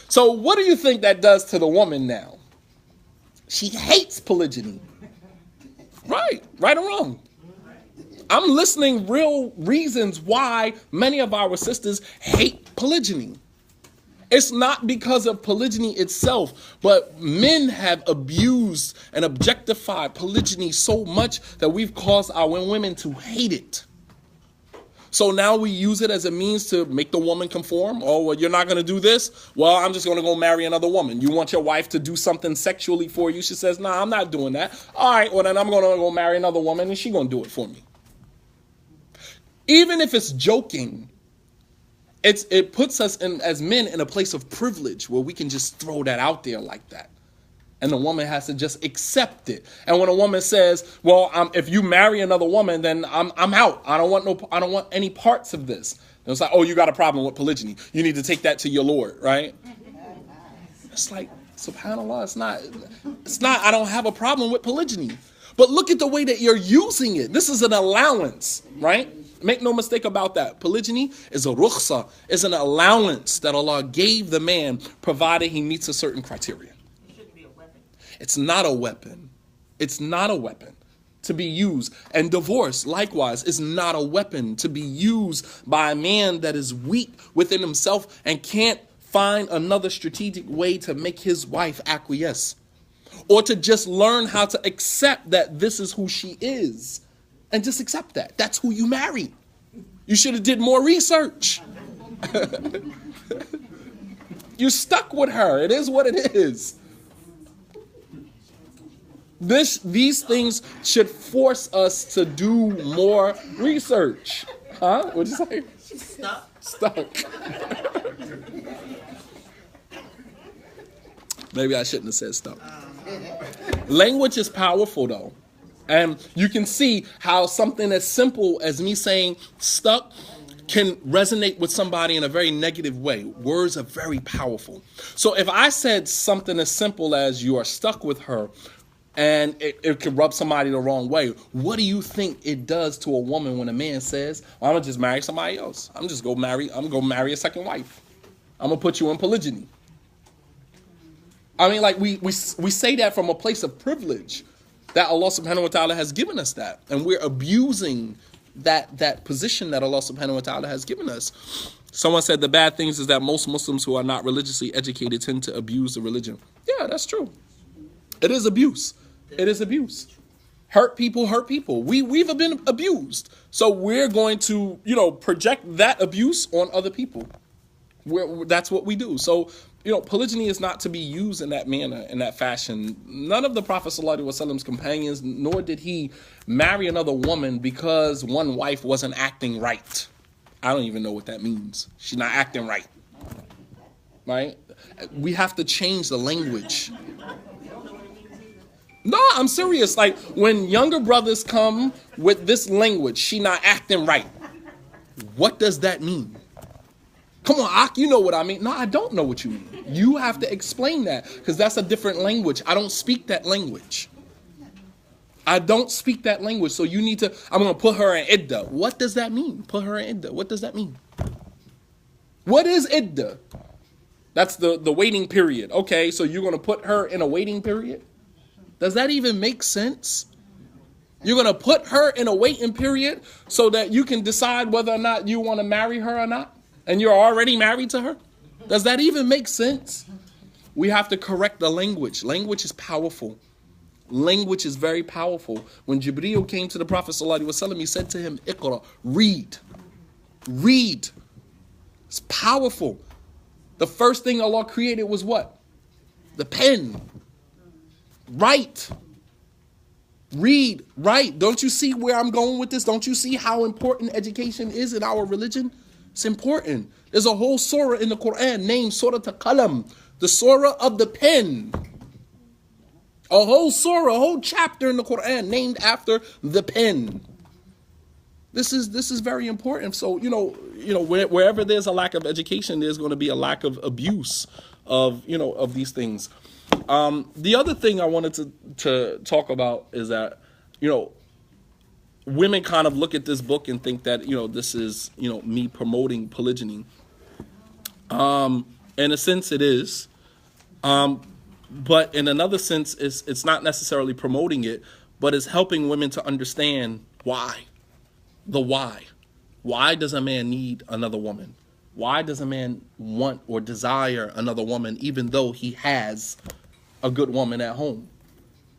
So what do you think that does to the woman now? She hates polygyny. Right or wrong? I'm listening real reasons why many of our sisters hate polygyny. It's not because of polygyny itself, but men have abused and objectified polygyny so much that we've caused our women to hate it. So now we use it as a means to make the woman conform. Oh, well, you're not going to do this? Well, I'm just going to go marry another woman. You want your wife to do something sexually for you? She says, nah, I'm not doing that. All right, well, then I'm going to go marry another woman and she's going to do it for me. Even if it's joking, it puts us as men in a place of privilege where we can just throw that out there like that. And the woman has to just accept it. And when a woman says, well, if you marry another woman, then I'm out. I don't want any parts of this. And it's like, oh, you got a problem with polygyny. You need to take that to your Lord, right? It's like, subhanAllah, it's not, I don't have a problem with polygyny. But look at the way that you're using it. This is an allowance, right? Make no mistake about that. Polygyny is a rukhsa, is an allowance that Allah gave the man, provided he meets a certain criteria. It shouldn't be a weapon. It's not a weapon. It's not a weapon to be used. And divorce, likewise, is not a weapon to be used by a man that is weak within himself and can't find another strategic way to make his wife acquiesce. Or to just learn how to accept that this is who she is. And just accept that. That's who you marry. You should have did more research. You're stuck with her. It is what it is. These things should force us to do more research. Huh? What'd you say? She's stuck. Stuck. Maybe I shouldn't have said stuck. Language is powerful though. And you can see how something as simple as me saying stuck can resonate with somebody in a very negative way. Words are very powerful. So if I said something as simple as you are stuck with her, and it could rub somebody the wrong way, what do you think it does to a woman when a man says, well, I'm gonna just marry somebody else. I'm gonna go marry a second wife. I'm gonna put you in polygyny. I mean, like we say that from a place of privilege, that Allah subhanahu wa ta'ala has given us that. And we're abusing that position that Allah subhanahu wa ta'ala has given us. Someone said the bad things is that most Muslims who are not religiously educated tend to abuse the religion. Yeah, that's true. It is abuse. It is abuse. Hurt people hurt people. We've been abused. So we're going to, project that abuse on other people. That's what we do. So, polygyny is not to be used in that manner, in that fashion. None of the Prophet ﷺ's companions, nor did he marry another woman because one wife wasn't acting right. I don't even know what that means. She's not acting right. Right? We have to change the language. No, I'm serious. Like, when younger brothers come with this language, she not acting right. What does that mean? Come on, Ak, you know what I mean. No, I don't know what you mean. You have to explain that, because that's a different language. I don't speak that language. I don't speak that language. So you need to, I'm going to put her in idda. What does that mean? Put her in idda. What does that mean? What is idda? That's the waiting period. Okay, so you're going to put her in a waiting period? Does that even make sense? You're going to put her in a waiting period so that you can decide whether or not you want to marry her or not? And you're already married to her? Does that even make sense? We have to correct the language. Language is powerful. Language is very powerful. When Jibreel came to the Prophet ﷺ, he said to him, Iqra, read. Read. It's powerful. The first thing Allah created was what? The pen. Write. Read. Write. Don't you see where I'm going with this? Don't you see how important education is in our religion? It's important. There's a whole surah in the Quran named Surah Al-Qalam, the surah of the pen. A whole surah, a whole chapter in the Quran named after the pen. This is very important. So, wherever there's a lack of education, there's going to be a lack of abuse of these things. The other thing I wanted to talk about is that, women kind of look at this book and think that, this is, me promoting polygyny. In a sense it is. But in another sense, it's not necessarily promoting it, but it's helping women to understand why. The why. Why does a man need another woman? Why does a man want or desire another woman even though he has a good woman at home?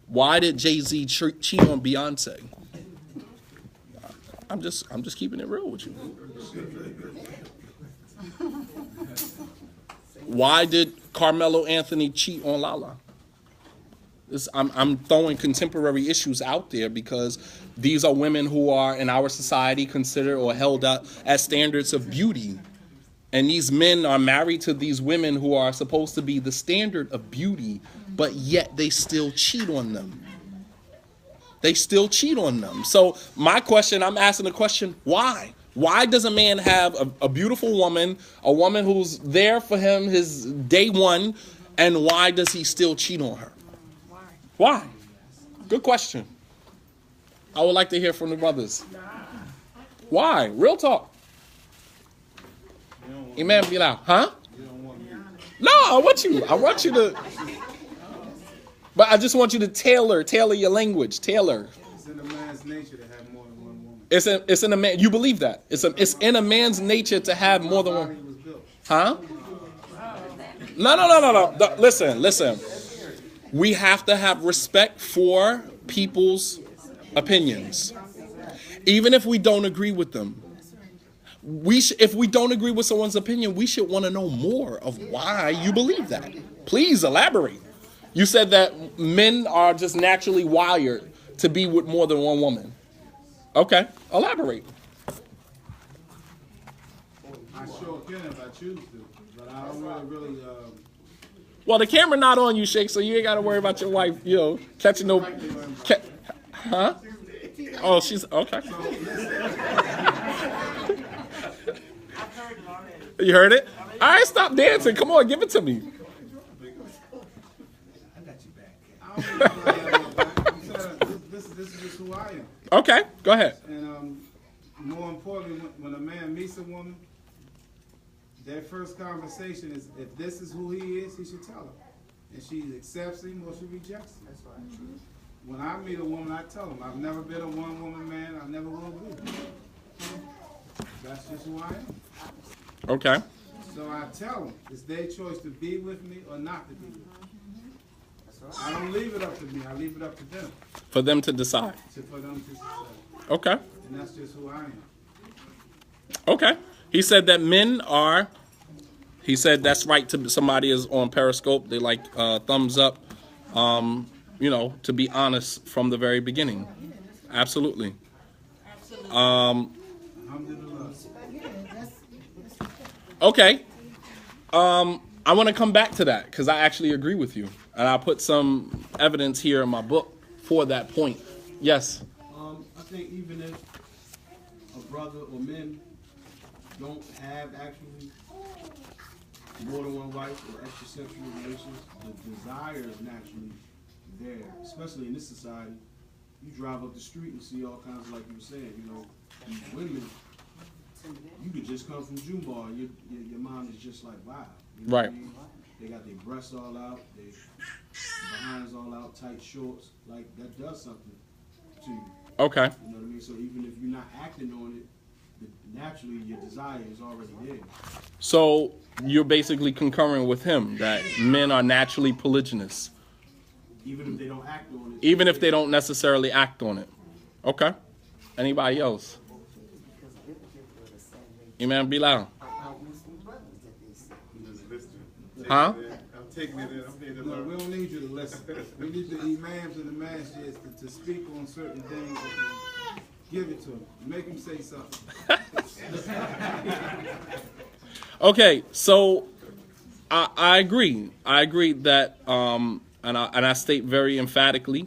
Why did Jay-Z cheat on Beyonce? I'm just keeping it real with you. Why did Carmelo Anthony cheat on Lala? I'm throwing contemporary issues out there because these are women who are in our society considered or held up as standards of beauty. And these men are married to these women who are supposed to be the standard of beauty, but yet they still cheat on them. They still cheat on them. So I'm asking the question, why? Why does a man have a beautiful woman, a woman who's there for him his day one, and why does he still cheat on her? Why? Good question. I would like to hear from the brothers. Why? Real talk. Imam Bilal, huh? No, I want you to. But I just want you to tailor your language. Tailor. It's in a man's nature to have more than one woman. It's in a man. You believe that? It's in a man's nature to have more than one. Huh? No. Listen. We have to have respect for people's opinions, even if we don't agree with them. If we don't agree with someone's opinion, we should want to know more of why you believe that. Please elaborate. You said that men are just naturally wired to be with more than one woman. Okay, elaborate. I sure can if I choose to, but I don't really. Well, the camera not on you, Sheikh, so you ain't got to worry about your wife, catching no. Huh? Oh, she's okay. You heard it? All right, stop dancing. Come on, give it to me. This is just who I am. Okay, go ahead. And more importantly, when a man meets a woman, their first conversation is, if this is who he is, he should tell her. And she accepts him or she rejects him. That's right. When I meet a woman, I tell them, I've never been a one-woman man. I never will be. That's just who I am. Okay. So I tell them, it's their choice to be with me or not to be with me. I don't leave it up to me. I leave it up to them. For them to decide. For them to decide. Okay. And that's just who I am. Okay. He said that men are. He said that's right. To somebody is on Periscope. They like thumbs up. To be honest from the very beginning. Absolutely. Okay. I want to come back to that because I actually agree with you. And I put some evidence here in my book for that point. Yes. I think even if a brother or men don't have actually more than one wife or extrasexual relations, the desire is naturally there. Especially in this society, you drive up the street and see all kinds of, like you were saying, these women. You could just come from Jumbar, your mind is just like, wow. Right. What I mean? They got their breasts all out, their behinds all out, tight shorts. Like, that does something to you. Okay. You know what I mean? So even if you're not acting on it, naturally your desire is already there. So you're basically concurring with him that men are naturally polygynous. Even if they don't act on it. Even if they don't necessarily act on it. Okay. Anybody else? Imam Bilal. Huh? I'm taking it in. I'm here to learn. We don't need you to listen. We need the imams and the masters to speak on certain things and give it to them. Make them say something. Okay, so I agree. I agree that, and I state very emphatically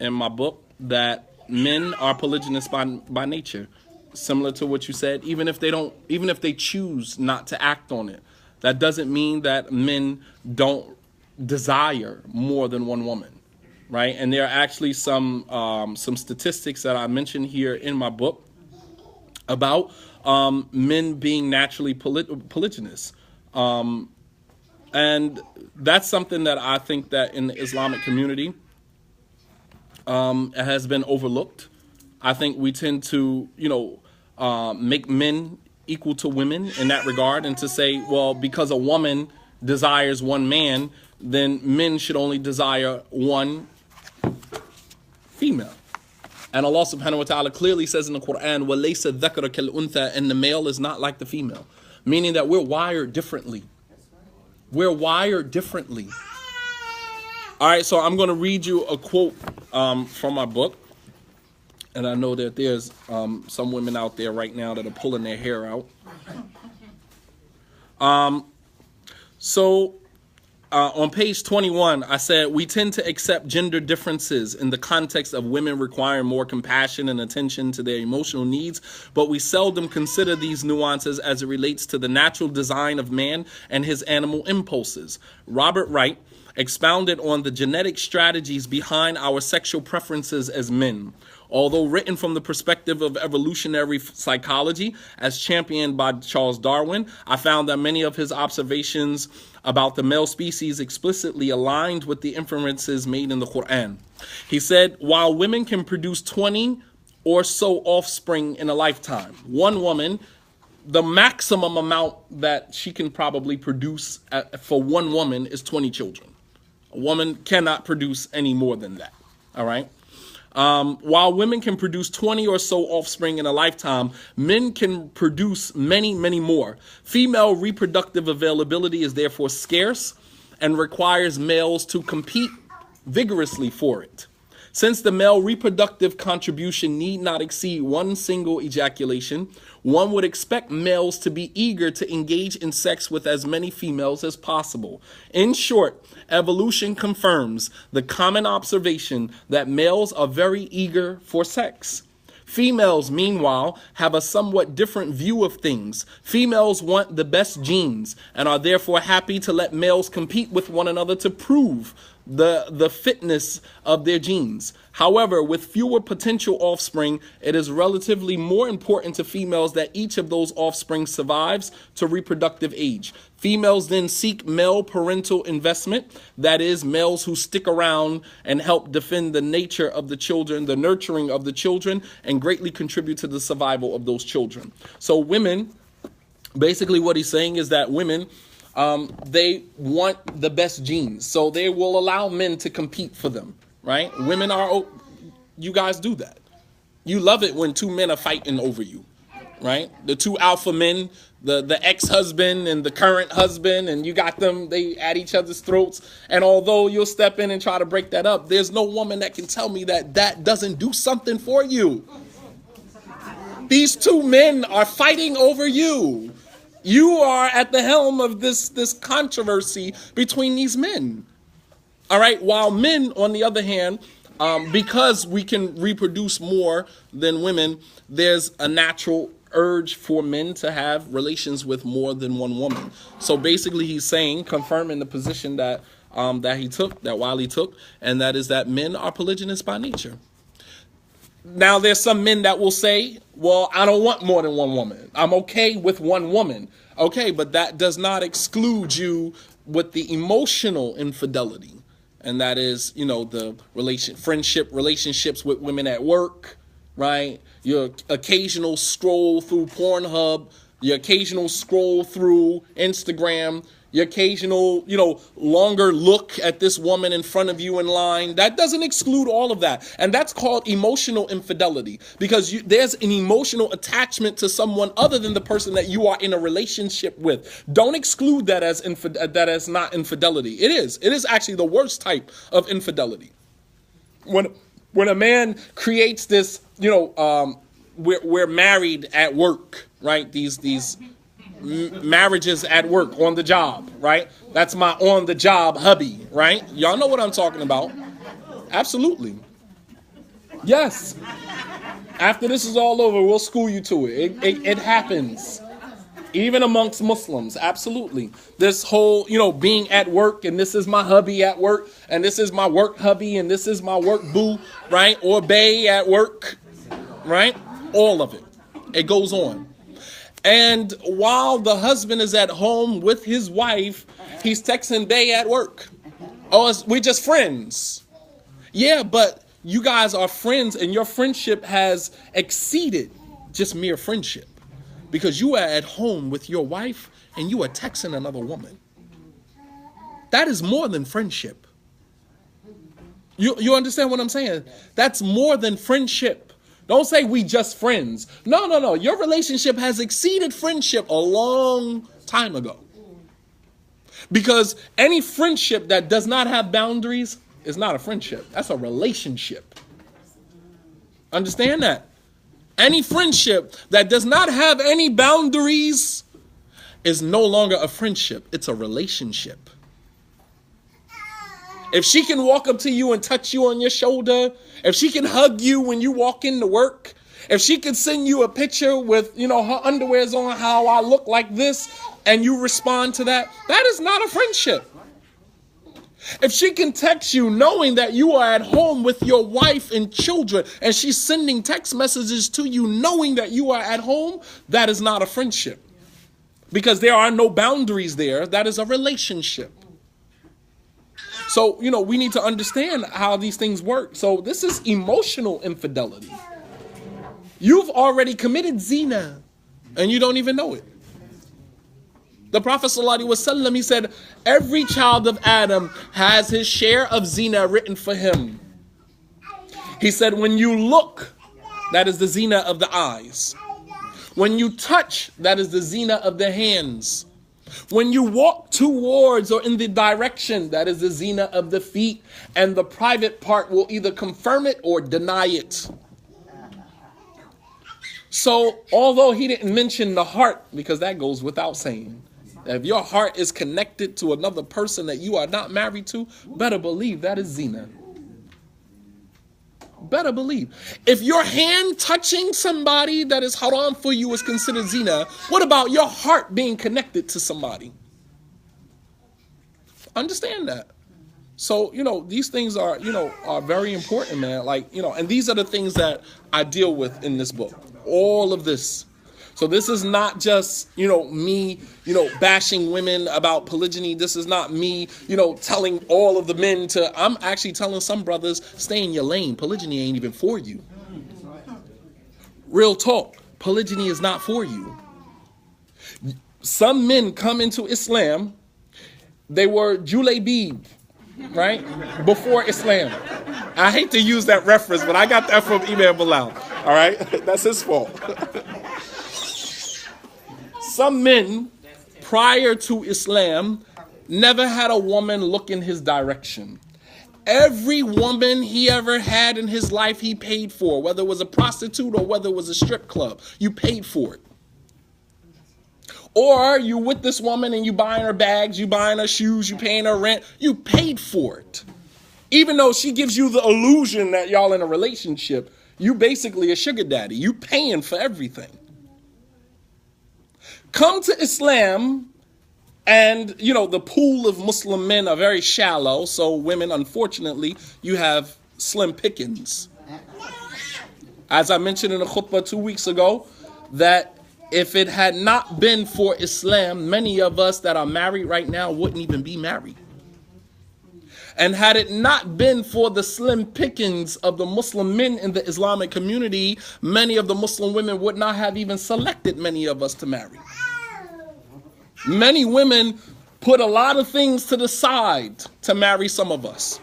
in my book that men are polygynous by nature, similar to what you said. Even if they choose not to act on it, that doesn't mean that men don't desire more than one woman, right? And there are actually some statistics that I mentioned here in my book about men being naturally polygynous. And that's something that I think that in the Islamic community has been overlooked. I think we tend to, make men equal to women in that regard, and to say, well, because a woman desires one man, then men should only desire one female. And Allah subhanahu wa ta'ala clearly says in the Quran, وَلَيْسَ الذَّكَرَ كَالْأُنْثَى, and the male is not like the female. Meaning that we're wired differently. We're wired differently. All right, so I'm going to read you a quote from my book. And I know that there's some women out there right now that are pulling their hair out. On page 21, I said, we tend to accept gender differences in the context of women requiring more compassion and attention to their emotional needs, but we seldom consider these nuances as it relates to the natural design of man and his animal impulses. Robert Wright expounded on the genetic strategies behind our sexual preferences as men. Although written from the perspective of evolutionary psychology, as championed by Charles Darwin, I found that many of his observations about the male species explicitly aligned with the inferences made in the Quran. He said, while women can produce 20 or so offspring in a lifetime, one woman, the maximum amount that she can probably produce for one woman is 20 children. A woman cannot produce any more than that. All right. While women can produce 20 or so offspring in a lifetime, men can produce many, many more. Female reproductive availability is therefore scarce and requires males to compete vigorously for it. Since the male reproductive contribution need not exceed one single ejaculation, one would expect males to be eager to engage in sex with as many females as possible. In short, evolution confirms the common observation that males are very eager for sex. Females, meanwhile, have a somewhat different view of things. Females want the best genes and are therefore happy to let males compete with one another to prove the fitness of their genes. However, with fewer potential offspring, it is relatively more important to females that each of those offspring survives to reproductive age. Females then seek male parental investment, that is, males who stick around and help defend the nature of the children, the nurturing of the children, and greatly contribute to the survival of those children. So women, basically what he's saying is that women, they want the best genes, so they will allow men to compete for them, right? Women are, you guys do that. You love it when two men are fighting over you, right? The two alpha men, the ex-husband and the current husband, and you got them, they at each other's throats. And although you'll step in and try to break that up, there's no woman that can tell me that that doesn't do something for you. These two men are fighting over you. You are at the helm of this controversy between these men. All right. While men, on the other hand, because we can reproduce more than women, there's a natural urge for men to have relations with more than one woman. So basically he's saying, confirming the position that Wiley took, and that is that men are polygynous by nature. Now, there's some men that will say, well, I don't want more than one woman. I'm okay with one woman. Okay, but that does not exclude you with the emotional infidelity. And that is, the relationships with women at work, right? Your occasional scroll through Pornhub, your occasional scroll through Instagram, your occasional, longer look at this woman in front of you in line. That doesn't exclude all of that. And that's called emotional infidelity, because there's an emotional attachment to someone other than the person that you are in a relationship with. Don't exclude that as not infidelity. It is. It is actually the worst type of infidelity. When a man creates this, we're married at work, right? These marriages at work, on the job, right? That's my on the job hubby, right? Y'all know what I'm talking about. Absolutely. Yes. After this is all over, we'll school you to it. It happens. Even amongst Muslims, absolutely. This whole, being at work, and this is my hubby at work, and this is my work hubby, and this is my work boo, right? Or bae at work, right? All of it. It goes on. And while the husband is at home with his wife, he's texting bae at work. Oh, we're just friends. Yeah, but you guys are friends, and your friendship has exceeded just mere friendship, because you are at home with your wife and you are texting another woman. That is more than friendship. You understand what I'm saying? That's more than friendship. Don't say we just friends. No. Your relationship has exceeded friendship a long time ago. Because any friendship that does not have boundaries is not a friendship. That's a relationship. Understand that? Any friendship that does not have any boundaries is no longer a friendship. It's a relationship. If she can walk up to you and touch you on your shoulder, if she can hug you when you walk into work, if she can send you a picture with, her underwear's on, how I look like this, and you respond to that, that is not a friendship. If she can text you knowing that you are at home with your wife and children, and she's sending text messages to you knowing that you are at home, that is not a friendship. Because there are no boundaries there. That is a relationship. So, we need to understand how these things work. So this is emotional infidelity. You've already committed zina, and you don't even know it. The Prophet ﷺ, he said, every child of Adam has his share of zina written for him. He said, when you look, that is the zina of the eyes. When you touch, that is the zina of the hands. When you walk towards or in the direction, that is the zina of the feet. And the private part will either confirm it or deny it. So, although he didn't mention the heart, because that goes without saying, if your heart is connected to another person that you are not married to, better believe that is zina. Better believe. If your hand touching somebody that is haram for you is considered zina, what about your heart being connected to somebody? Understand that. So, these things are, are very important, man. And these are the things that I deal with in this book. All of this. So this is not just, me, bashing women about polygyny. This is not me, telling all of the men I'm actually telling some brothers, stay in your lane. Polygyny ain't even for you. Real talk. Polygyny is not for you. Some men come into Islam. They were Julebib, right? Before Islam. I hate to use that reference, but I got that from Imam Bilal. All right? That's his fault. Some men, prior to Islam, never had a woman look in his direction. Every woman he ever had in his life, he paid for, whether it was a prostitute or whether it was a strip club. You paid for it. Or you with this woman and you buying her bags, you buying her shoes, you paying her rent. You paid for it. Even though she gives you the illusion that y'all in a relationship, you basically a sugar daddy. You paying for everything. Come to Islam, and, the pool of Muslim men are very shallow. So women, unfortunately, you have slim pickings. As I mentioned in the khutbah 2 weeks ago, that if it had not been for Islam, many of us that are married right now wouldn't even be married. And had it not been for the slim pickings of the Muslim men in the Islamic community, many of the Muslim women would not have even selected many of us to marry. Many women put a lot of things to the side to marry some of us.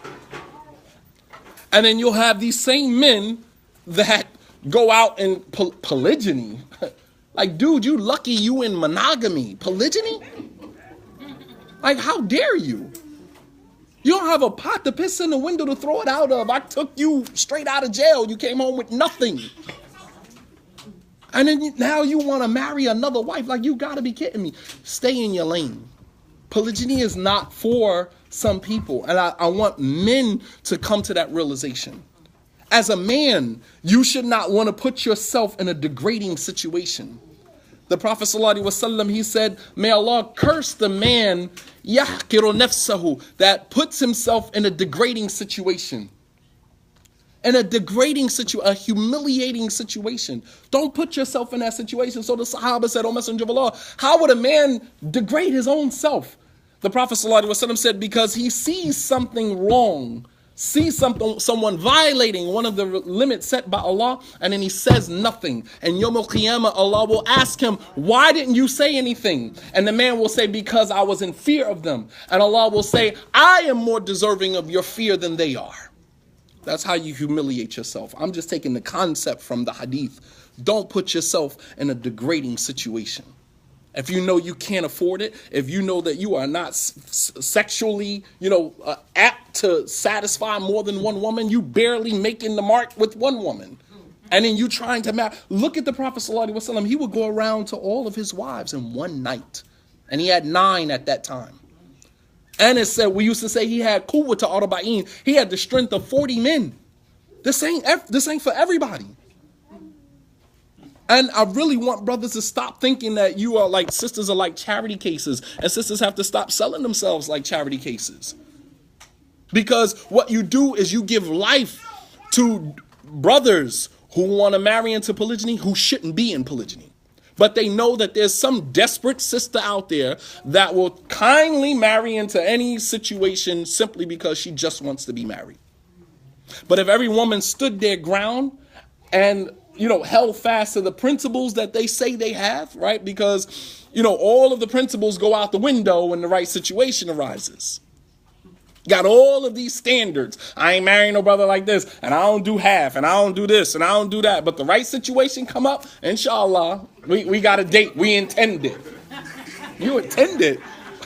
And then you'll have these same men that go out in polygyny. Like, dude, you lucky you in monogamy. Polygyny? Like, how dare you? You don't have a pot to piss in the window to throw it out of. I took you straight out of jail. You came home with nothing. And then now you want to marry another wife. Like, you got to be kidding me. Stay in your lane. Polygyny is not for some people. And I want men to come to that realization. As a man, you should not want to put yourself in a degrading situation. The Prophet ﷺ, he said, may Allah curse the man yahkiru nafsahu, that puts himself in a degrading situation. In a degrading situation, a humiliating situation. Don't put yourself in that situation. So the Sahaba said, O Messenger of Allah, how would a man degrade his own self? The Prophet ﷺ said, because he sees something wrong, sees someone violating one of the limits set by Allah, and then he says nothing. And Yawm al-Qiyamah, Allah will ask him, why didn't you say anything? And the man will say, because I was in fear of them. And Allah will say, I am more deserving of your fear than they are. That's how you humiliate yourself. I'm just taking the concept from the hadith. Don't put yourself in a degrading situation. If you know you can't afford it, if you know that you are not sexually, apt to satisfy more than one woman, you barely making the mark with one woman. And then you trying to marry. Look at the Prophet ﷺ. He would go around to all of his wives in one night. And he had 9 at that time. And it said, we used to say he had quwwata arba'in. He had the strength of 40 men. This ain't for everybody. And I really want brothers to stop thinking that you are like, sisters are like charity cases. And sisters have to stop selling themselves like charity cases. Because what you do is you give life to brothers who want to marry into polygyny who shouldn't be in polygyny. But they know that there's some desperate sister out there that will kindly marry into any situation simply because she just wants to be married. But if every woman stood their ground and, held fast to the principles that they say they have, right? Because, all of the principles go out the window when the right situation arises. Got all of these standards. I ain't marrying no brother like this, and I don't do half, and I don't do this, and I don't do that. But the right situation come up, inshallah, we got a date. We intended. You intended.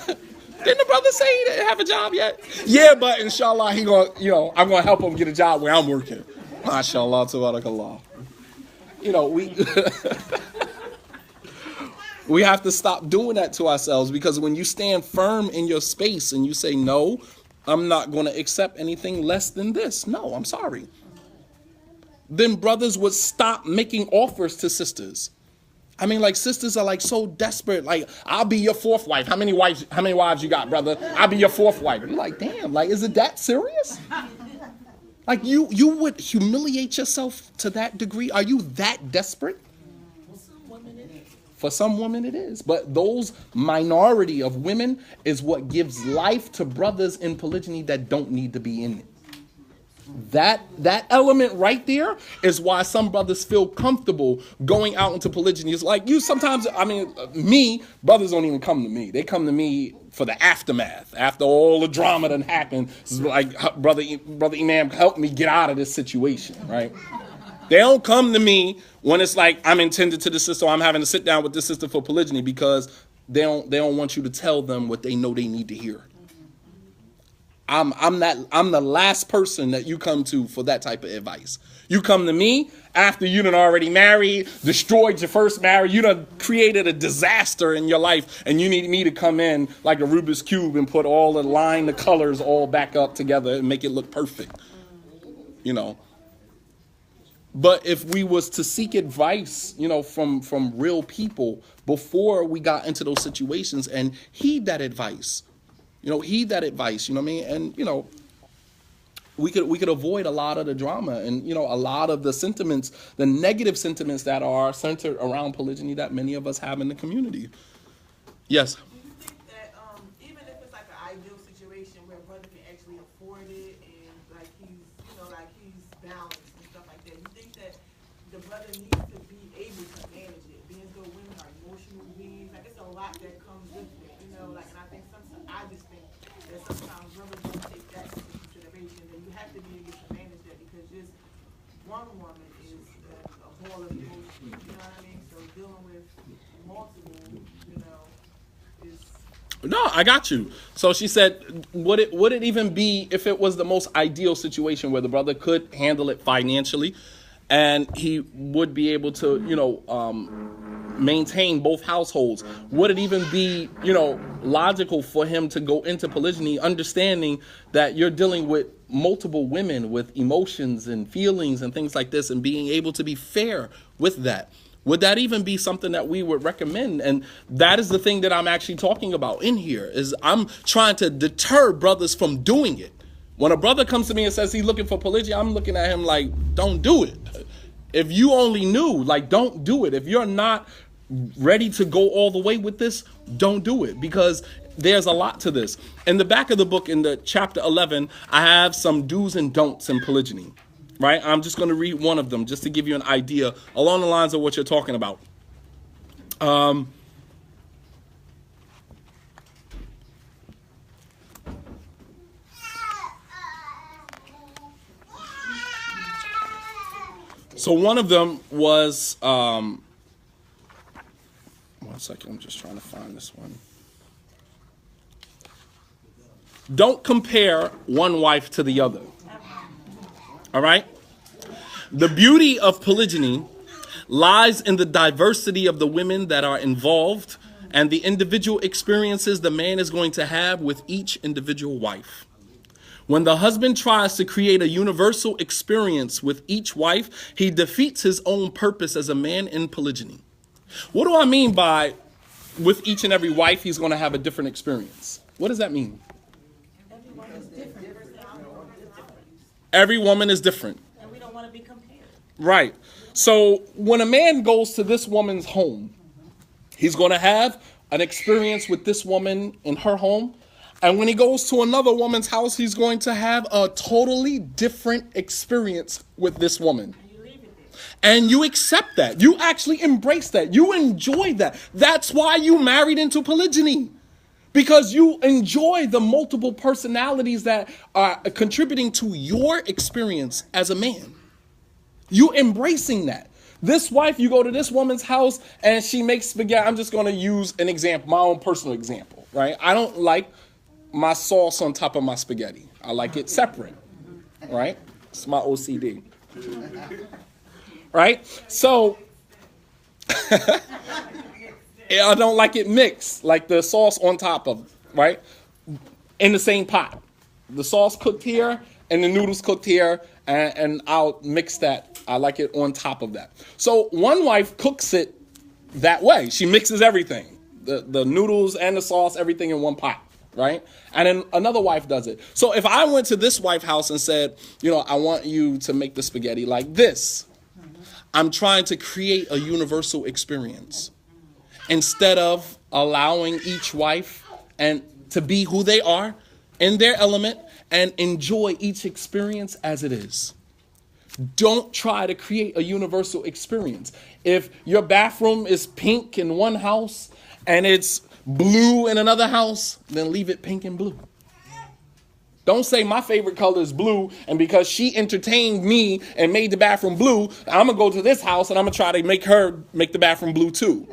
Didn't the brother say he didn't have a job yet? Yeah, but inshallah, he gonna, I'm gonna help him get a job where I'm working. MashaAllah, tabarakallah. We have to stop doing that to ourselves, because when you stand firm in your space and you say, no, I'm not going to accept anything less than this. No, I'm sorry. Then brothers would stop making offers to sisters. I mean, like, sisters are like so desperate. Like, I'll be your fourth wife. How many wives you got, brother? I'll be your fourth wife. You're like, damn, like, is it that serious? Like, you would humiliate yourself to that degree? Are you that desperate? For some women it is. But those minority of women is what gives life to brothers in polygyny that don't need to be in it. That element right there is why some brothers feel comfortable going out into polygyny. It's like sometimes, brothers don't even come to me. They come to me for the aftermath. After all the drama that happened, it's like, brother Imam, help me get out of this situation, right? They don't come to me when it's like I'm intended to the sister, or I'm having to sit down with this sister for polygyny, because they don't want you to tell them what they know they need to hear. I'm the last person that you come to for that type of advice. You come to me after you done already married, destroyed your first marriage, you done created a disaster in your life, and you need me to come in like a Rubik's Cube and put all the colors all back up together and make it look perfect. But if we was to seek advice, from real people before we got into those situations and heed that advice, heed that advice, you know what I mean? And, we could avoid a lot of the drama and, a lot of the sentiments, the negative sentiments that are centered around polygyny that many of us have in the community. Yes. Do you think that even if it's like an ideal situation where a brother can actually afford it and he's balanced and stuff like that, you think that the brother needs to be able to manage it, being as though women are emotional beings? Like, it's a lot that comes with it, and I think sometimes, I just think that sometimes brothers don't take that into consideration, and you have to be able to manage that, because just one woman is a ball of emotions, you know what I mean? So dealing with multiple, is... No, I got you. So she said, would it even be if it was the most ideal situation where the brother could handle it financially and he would be able to, maintain both households? Would it even be, logical for him to go into polygyny, understanding that you're dealing with multiple women with emotions and feelings and things like this, and being able to be fair with that? Would that even be something that we would recommend? And that is the thing that I'm actually talking about in here, is I'm trying to deter brothers from doing it. When a brother comes to me and says he's looking for polygyny, I'm looking at him like, don't do it. If you only knew, don't do it. If you're not ready to go all the way with this, don't do it, because there's a lot to this. In the back of the book, in the chapter 11, I have some do's and don'ts in polygyny. Right? I'm just going to read one of them just to give you an idea along the lines of what you're talking about. So one of them was, one second, I'm just trying to find this one. Don't compare one wife to the other. All right? The beauty of polygyny lies in the diversity of the women that are involved and the individual experiences the man is going to have with each individual wife. When the husband tries to create a universal experience with each wife, he defeats his own purpose as a man in polygyny. What do I mean by with each and every wife, he's going to have a different experience? What does that mean? Every woman is different. And we don't want to be compared. Right. So when a man goes to this woman's home, he's going to have an experience with this woman in her home. And when he goes to another woman's house, he's going to have a totally different experience with this woman. And you leave it there. And you accept that. You actually embrace that. You enjoy that. That's why you married into polygyny. Because you enjoy the multiple personalities that are contributing to your experience as a man. You embracing that. This wife, you go to this woman's house and she makes spaghetti. I'm just going to use an example, my own personal example, right? I don't like my sauce on top of my spaghetti. I like it separate, right? It's my OCD. Right? So, I don't like it mixed, like the sauce on top of, right? In the same pot. The sauce cooked here and the noodles cooked here, and I'll mix that. I like it on top of that. So one wife cooks it that way. She mixes everything, the noodles and the sauce, everything in one pot, right? And then another wife does it. So if I went to this wife's house and said, I want you to make the spaghetti like this, I'm trying to create a universal experience. Instead of allowing each wife and to be who they are in their element and enjoy each experience as it is. Don't try to create a universal experience. If your bathroom is pink in one house and it's blue in another house, then leave it pink and blue. Don't say my favorite color is blue, and because she entertained me and made the bathroom blue, I'm going to go to this house and I'm going to try to make her make the bathroom blue too.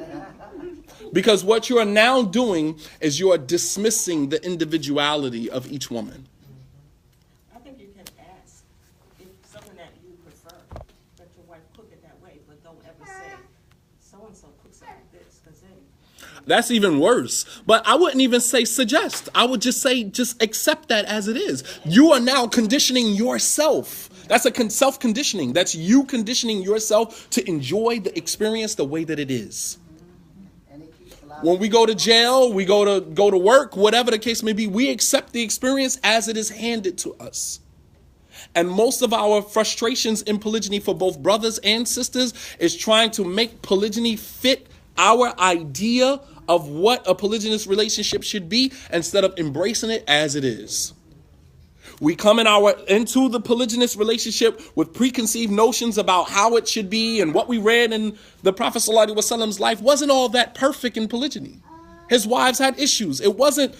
Because what you are now doing is you are dismissing the individuality of each woman. I think you can ask if something that you prefer, that your wife cook it that way, but don't ever say, so-and-so cooks it like this, because then... That's even worse. But I wouldn't even say suggest. I would just say, just accept that as it is. You are now conditioning yourself. That's a self-conditioning. That's you conditioning yourself to enjoy the experience the way that it is. When we go to jail, we go to work, whatever the case may be, we accept the experience as it is handed to us. And most of our frustrations in polygyny for both brothers and sisters is trying to make polygyny fit our idea of what a polygynous relationship should be instead of embracing it as it is. We come into the polygynous relationship with preconceived notions about how it should be, and what we read in the Prophet ﷺ's life wasn't all that perfect in polygyny. His wives had issues. It wasn't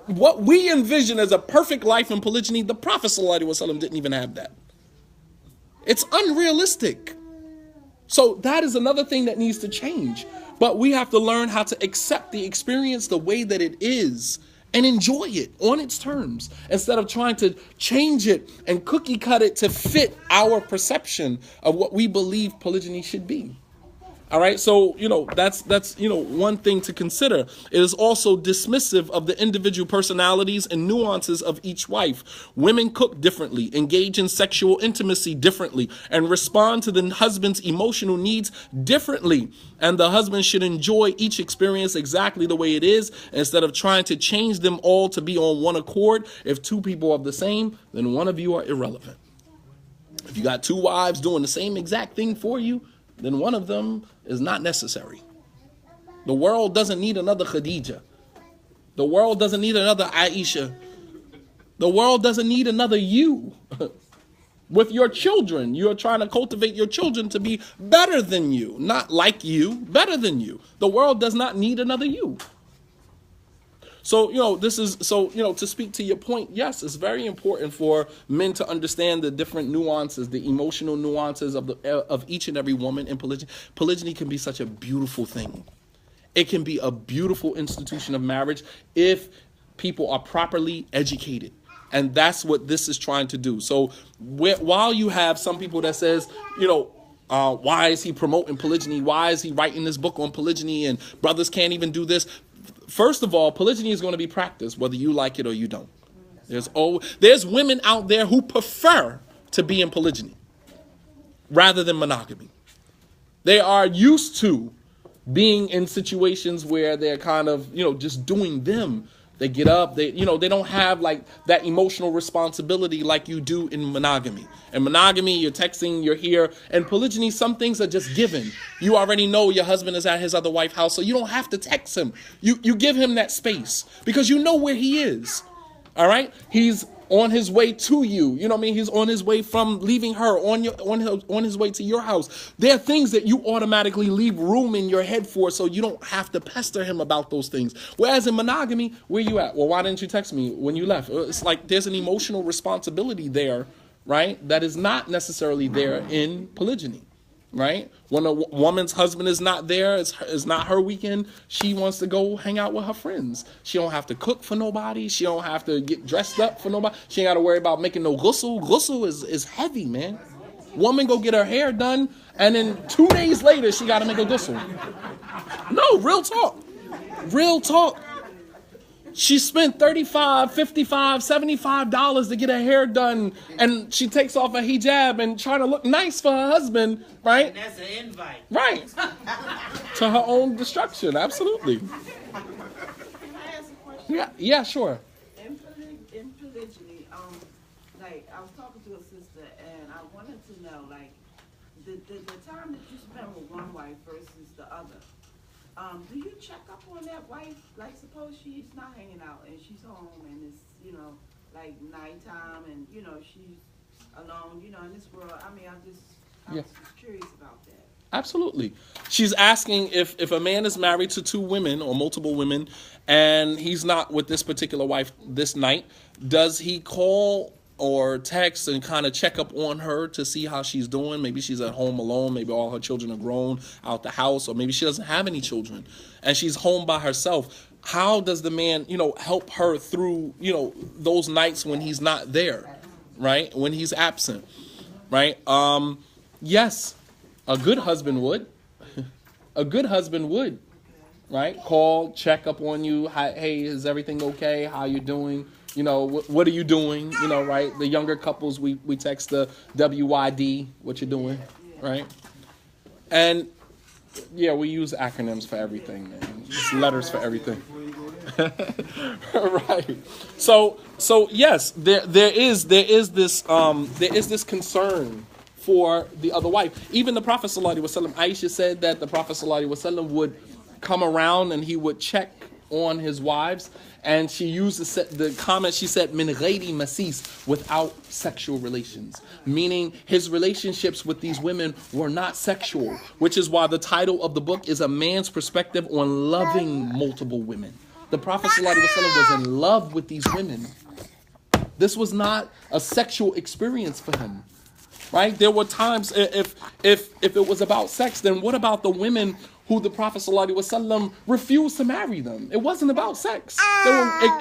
what we envision as a perfect life in polygyny. The Prophet ﷺ didn't even have that. It's unrealistic. So that is another thing that needs to change. But we have to learn how to accept the experience the way that it is and enjoy it on its terms instead of trying to change it and cookie cut it to fit our perception of what we believe polygyny should be. All right, so, that's one thing to consider. It is also dismissive of the individual personalities and nuances of each wife. Women cook differently, engage in sexual intimacy differently, and respond to the husband's emotional needs differently. And the husband should enjoy each experience exactly the way it is instead of trying to change them all to be on one accord. If two people are the same, then one of you are irrelevant. If you got two wives doing the same exact thing for you, then one of them is not necessary. The world doesn't need another Khadija. The world doesn't need another Aisha. The world doesn't need another you. With your children, you're trying to cultivate your children to be better than you, not like you, better than you. The world does not need another you. So, to speak to your point, yes, it's very important for men to understand the different nuances, the emotional nuances of each and every woman in polygyny. Polygyny can be such a beautiful thing. It can be a beautiful institution of marriage if people are properly educated. And that's what this is trying to do. So while you have some people that says, why is he promoting polygyny? Why is he writing this book on polygyny? And brothers can't even do this. First of all, polygyny is going to be practiced whether you like it or you don't. There's women out there who prefer to be in polygyny rather than monogamy. They are used to being in situations where they're kind of, just doing them They get up, they don't have like that emotional responsibility like you do in monogamy. In monogamy, you're texting, you're here. And polygyny, some things are just given. You already know your husband is at his other wife's house, so you don't have to text him. You give him that space because you know where he is. All right? He's on his way to you. You know what I mean? He's on his way from leaving her on his way to your house. There are things that you automatically leave room in your head for, so you don't have to pester him about those things. Whereas in monogamy, where you at? Well, why didn't you text me when you left? It's like there's an emotional responsibility there, right? That is not necessarily there in polygyny. Right? When a woman's husband is not there, it's not her weekend, she wants to go hang out with her friends. She don't have to cook for nobody. She don't have to get dressed up for nobody. She ain't got to worry about making no ghusl. Ghusl is heavy, man. Woman go get her hair done, and then 2 days later, she got to make a ghusl. No, real talk. Real talk. She spent $35, $55, $75 to get her hair done, and she takes off her hijab and trying to look nice for her husband, right? And that's an invite. Right. To her own destruction, absolutely. Can I ask a question? Yeah, sure. In polygyny, like I was talking to a sister and I wanted to know, like, the time that you spend with one wife versus the other. Do you check up on that wife? Like, suppose she's not hanging out and she's home and it's, like nighttime and, she's alone, in this world. I mean, I was curious about that. Absolutely. She's asking if a man is married to 2 women or multiple women and he's not with this particular wife this night, does he call or text and kind of check up on her to see how she's doing? Maybe she's at home alone. Maybe all her children are grown out the house, or maybe she doesn't have any children and she's home by herself. How does the man, help her through, those nights when he's not there, right? When he's absent, right? Yes, a good husband would. A good husband would, right? Call, check up on you. Hey, is everything okay? How you doing? What are you doing? Right? The younger couples, we text the WADIYA, what you doing, right? And yeah, we use acronyms for everything, man. Just letters for everything. Right. So yes, there is this concern for the other wife. Even the Prophet sallallahu alaihi wasallam, Aisha said that the Prophet sallallahu alaihi wasallam would come around and he would check on his wives, and she used the comment, she said, min ghayri masis, without sexual relations, meaning his relationships with these women were not sexual, which is why the title of the book is A Man's Perspective on Loving Multiple Women. The Prophet ﷺ was in love with these women. This was not a sexual experience for him, right? There were times, if it was about sex, then what about the women who the Prophet ﷺ refused to marry them? It wasn't about sex. There were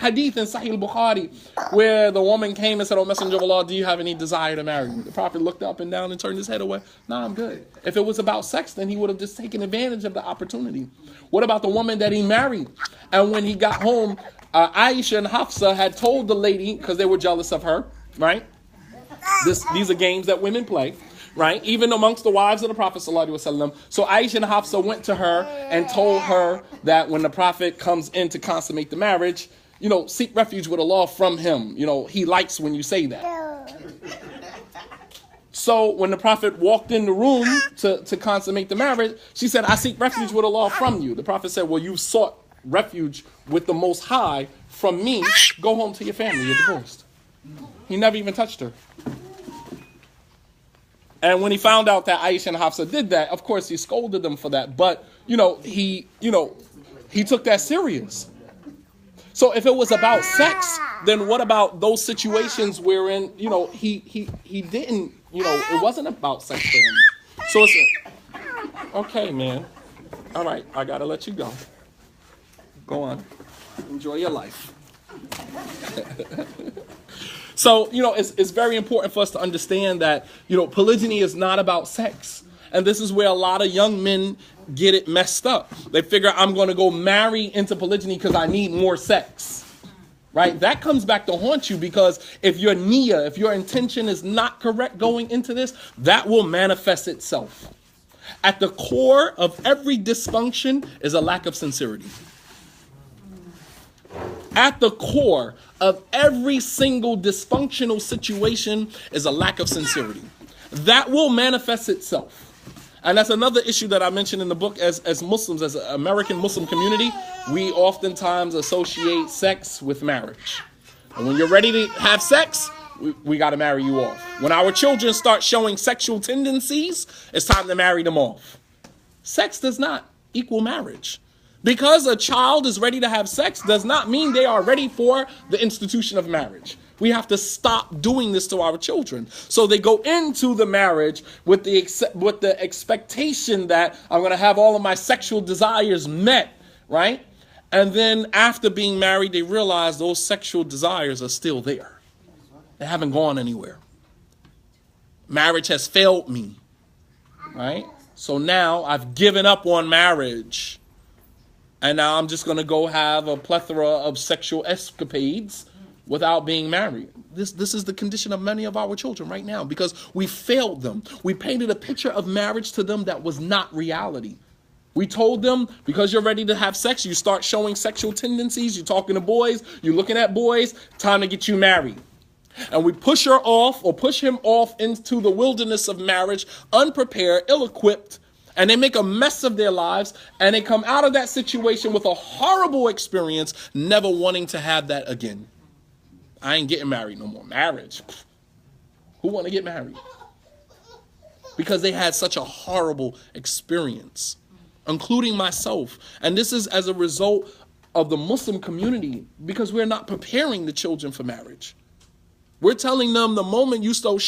hadith in Sahih al-Bukhari where the woman came and said, "Oh, Messenger of Allah, do you have any desire to marry me?" The Prophet looked up and down and turned his head away. "No, I'm good." If it was about sex, then he would have just taken advantage of the opportunity. What about the woman that he married? And when he got home, Aisha and Hafsa had told the lady, because they were jealous of her, right? These are games that women play, right? Even amongst the wives of the Prophet ﷺ. So Aisha and Hafsa went to her and told her that when the Prophet comes in to consummate the marriage, seek refuge with Allah from him. He likes when you say that. So when the Prophet walked in the room to consummate the marriage, she said, "I seek refuge with Allah from you." The Prophet said, "Well, you've sought refuge with the Most High from me. Go home to your family. You're divorced." He never even touched her. And when he found out that Aisha and Hafsa did that, of course he scolded them for that. But he took that serious. So if it was about sex, then what about those situations wherein he didn't, it wasn't about sex for him. So it's okay, man. All right, I gotta let you go. Go on, enjoy your life. So, it's very important for us to understand that, polygyny is not about sex. And this is where a lot of young men get it messed up. They figure, I'm going to go marry into polygyny because I need more sex. Right? That comes back to haunt you, because if your niyyah, if your intention is not correct going into this, that will manifest itself. At the core of every dysfunction is a lack of sincerity. At the core of every single dysfunctional situation is a lack of sincerity. That will manifest itself. And that's another issue that I mentioned in the book. As Muslims, as an American Muslim community, we oftentimes associate sex with marriage. And when you're ready to have sex, we got to marry you off. When our children start showing sexual tendencies, it's time to marry them off. Sex does not equal marriage. Because a child is ready to have sex does not mean they are ready for the institution of marriage. We have to stop doing this to our children. So they go into the marriage with the expectation that I'm going to have all of my sexual desires met, right? And then after being married, they realize those sexual desires are still there. They haven't gone anywhere. Marriage has failed me, right? So now I've given up on marriage. And now I'm just going to go have a plethora of sexual escapades without being married. This is the condition of many of our children right now because we failed them. We painted a picture of marriage to them that was not reality. We told them, because you're ready to have sex, you start showing sexual tendencies, you're talking to boys, you're looking at boys, time to get you married. And we push her off or push him off into the wilderness of marriage, unprepared, ill-equipped, and they make a mess of their lives, and they come out of that situation with a horrible experience, never wanting to have that again. I ain't getting married no more. Marriage. Who want to get married? Because they had such a horrible experience, including myself. And this is as a result of the Muslim community, because we're not preparing the children for marriage. We're telling them the moment you start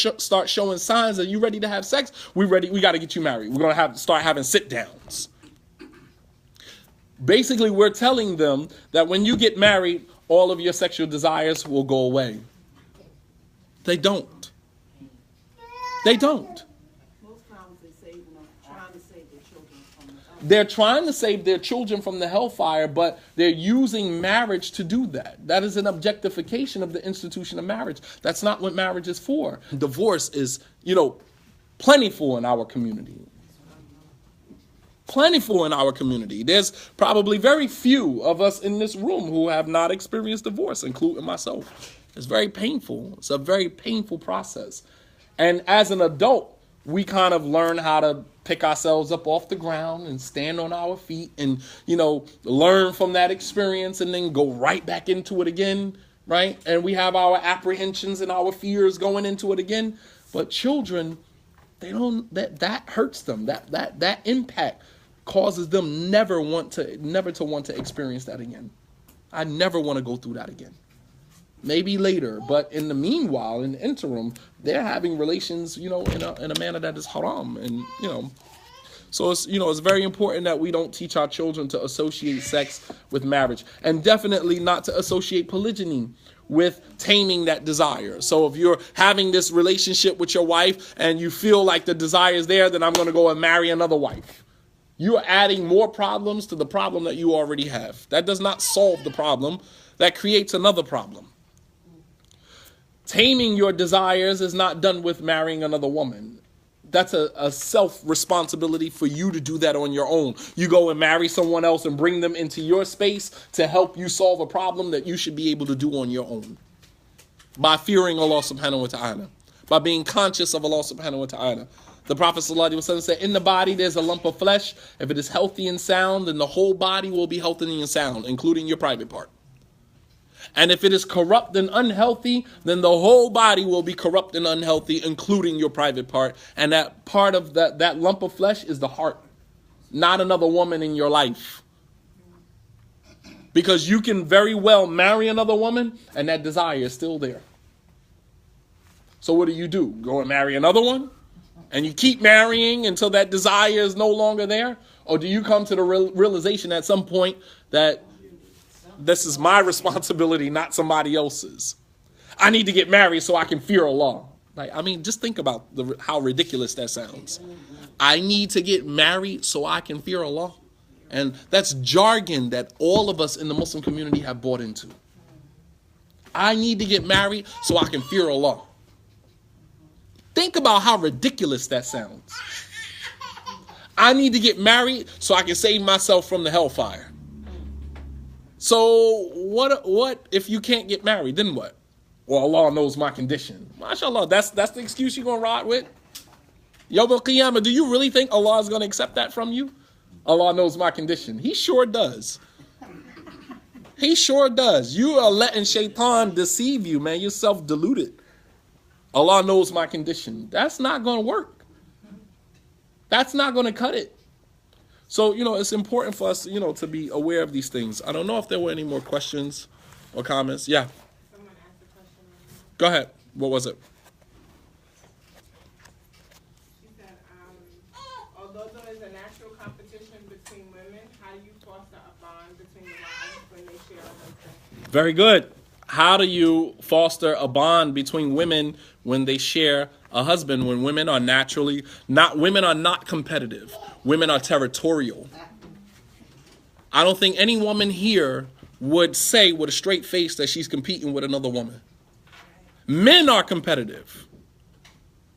showing signs that you're ready to have sex, we got to get you married. We're going to start having sit-downs. Basically, we're telling them that when you get married, all of your sexual desires will go away. They don't. They don't. Most times they're trying to save their children from the hellfire. They're trying to save their children from the hellfire, but they're using marriage to do that. That is an objectification of the institution of marriage. That's not what marriage is for. Divorce is, plentiful in our community. Plentiful in our community. There's probably very few of us in this room who have not experienced divorce, including myself. It's very painful. It's a very painful process. And as an adult, we kind of learn how to pick ourselves up off the ground and stand on our feet and, learn from that experience and then go right back into it again, right? And we have our apprehensions and our fears going into it again. But children, they don't, that hurts them. That impact causes them never to want to experience that again. I never want to go through that again. Maybe later, but in the meanwhile, in the interim, they're having relations, in a manner that is haram, and so it's very important that we don't teach our children to associate sex with marriage, and definitely not to associate polygyny with taming that desire. So if you're having this relationship with your wife and you feel like the desire is there, then I'm going to go and marry another wife. You're adding more problems to the problem that you already have. That does not solve the problem. That creates another problem. Taming your desires is not done with marrying another woman. That's a self-responsibility for you to do that on your own. You go and marry someone else and bring them into your space to help you solve a problem that you should be able to do on your own. By fearing Allah subhanahu wa ta'ala. By being conscious of Allah subhanahu wa ta'ala. The Prophet ﷺ said, in the body there's a lump of flesh. If it is healthy and sound, then the whole body will be healthy and sound, including your private part. And if it is corrupt and unhealthy, then the whole body will be corrupt and unhealthy, including your private part. And that part of that lump of flesh is the heart, not another woman in your life. Because you can very well marry another woman and that desire is still there. So what do? Go and marry another one? And you keep marrying until that desire is no longer there? Or do you come to the realization at some point that this is my responsibility, not somebody else's? I need to get married so I can fear Allah. Just think about how ridiculous that sounds. I need to get married so I can fear Allah. And that's jargon that all of us in the Muslim community have bought into. I need to get married so I can fear Allah. Think about how ridiculous that sounds. I need to get married so I can save myself from the hellfire. So what if you can't get married? Then what? Well, Allah knows my condition. MashaAllah, that's the excuse you're going to ride with? Yawm al-Qiyamah, do you really think Allah is going to accept that from you? Allah knows my condition. He sure does. He sure does. You are letting shaitan deceive you, man. You're self-deluded. Allah knows my condition. That's not going to work. That's not going to cut it. So, it's important for us, to be aware of these things. I don't know if there were any more questions or comments. Yeah. Someone asked a question. Go ahead. What was it? She said, although there is a natural competition between women, how do you foster a bond between the wives when they share a husband? Very good. How do you foster a bond between women when they share a husband? When women are not competitive. Women are territorial. I don't think any woman here would say with a straight face that she's competing with another woman. Men are competitive.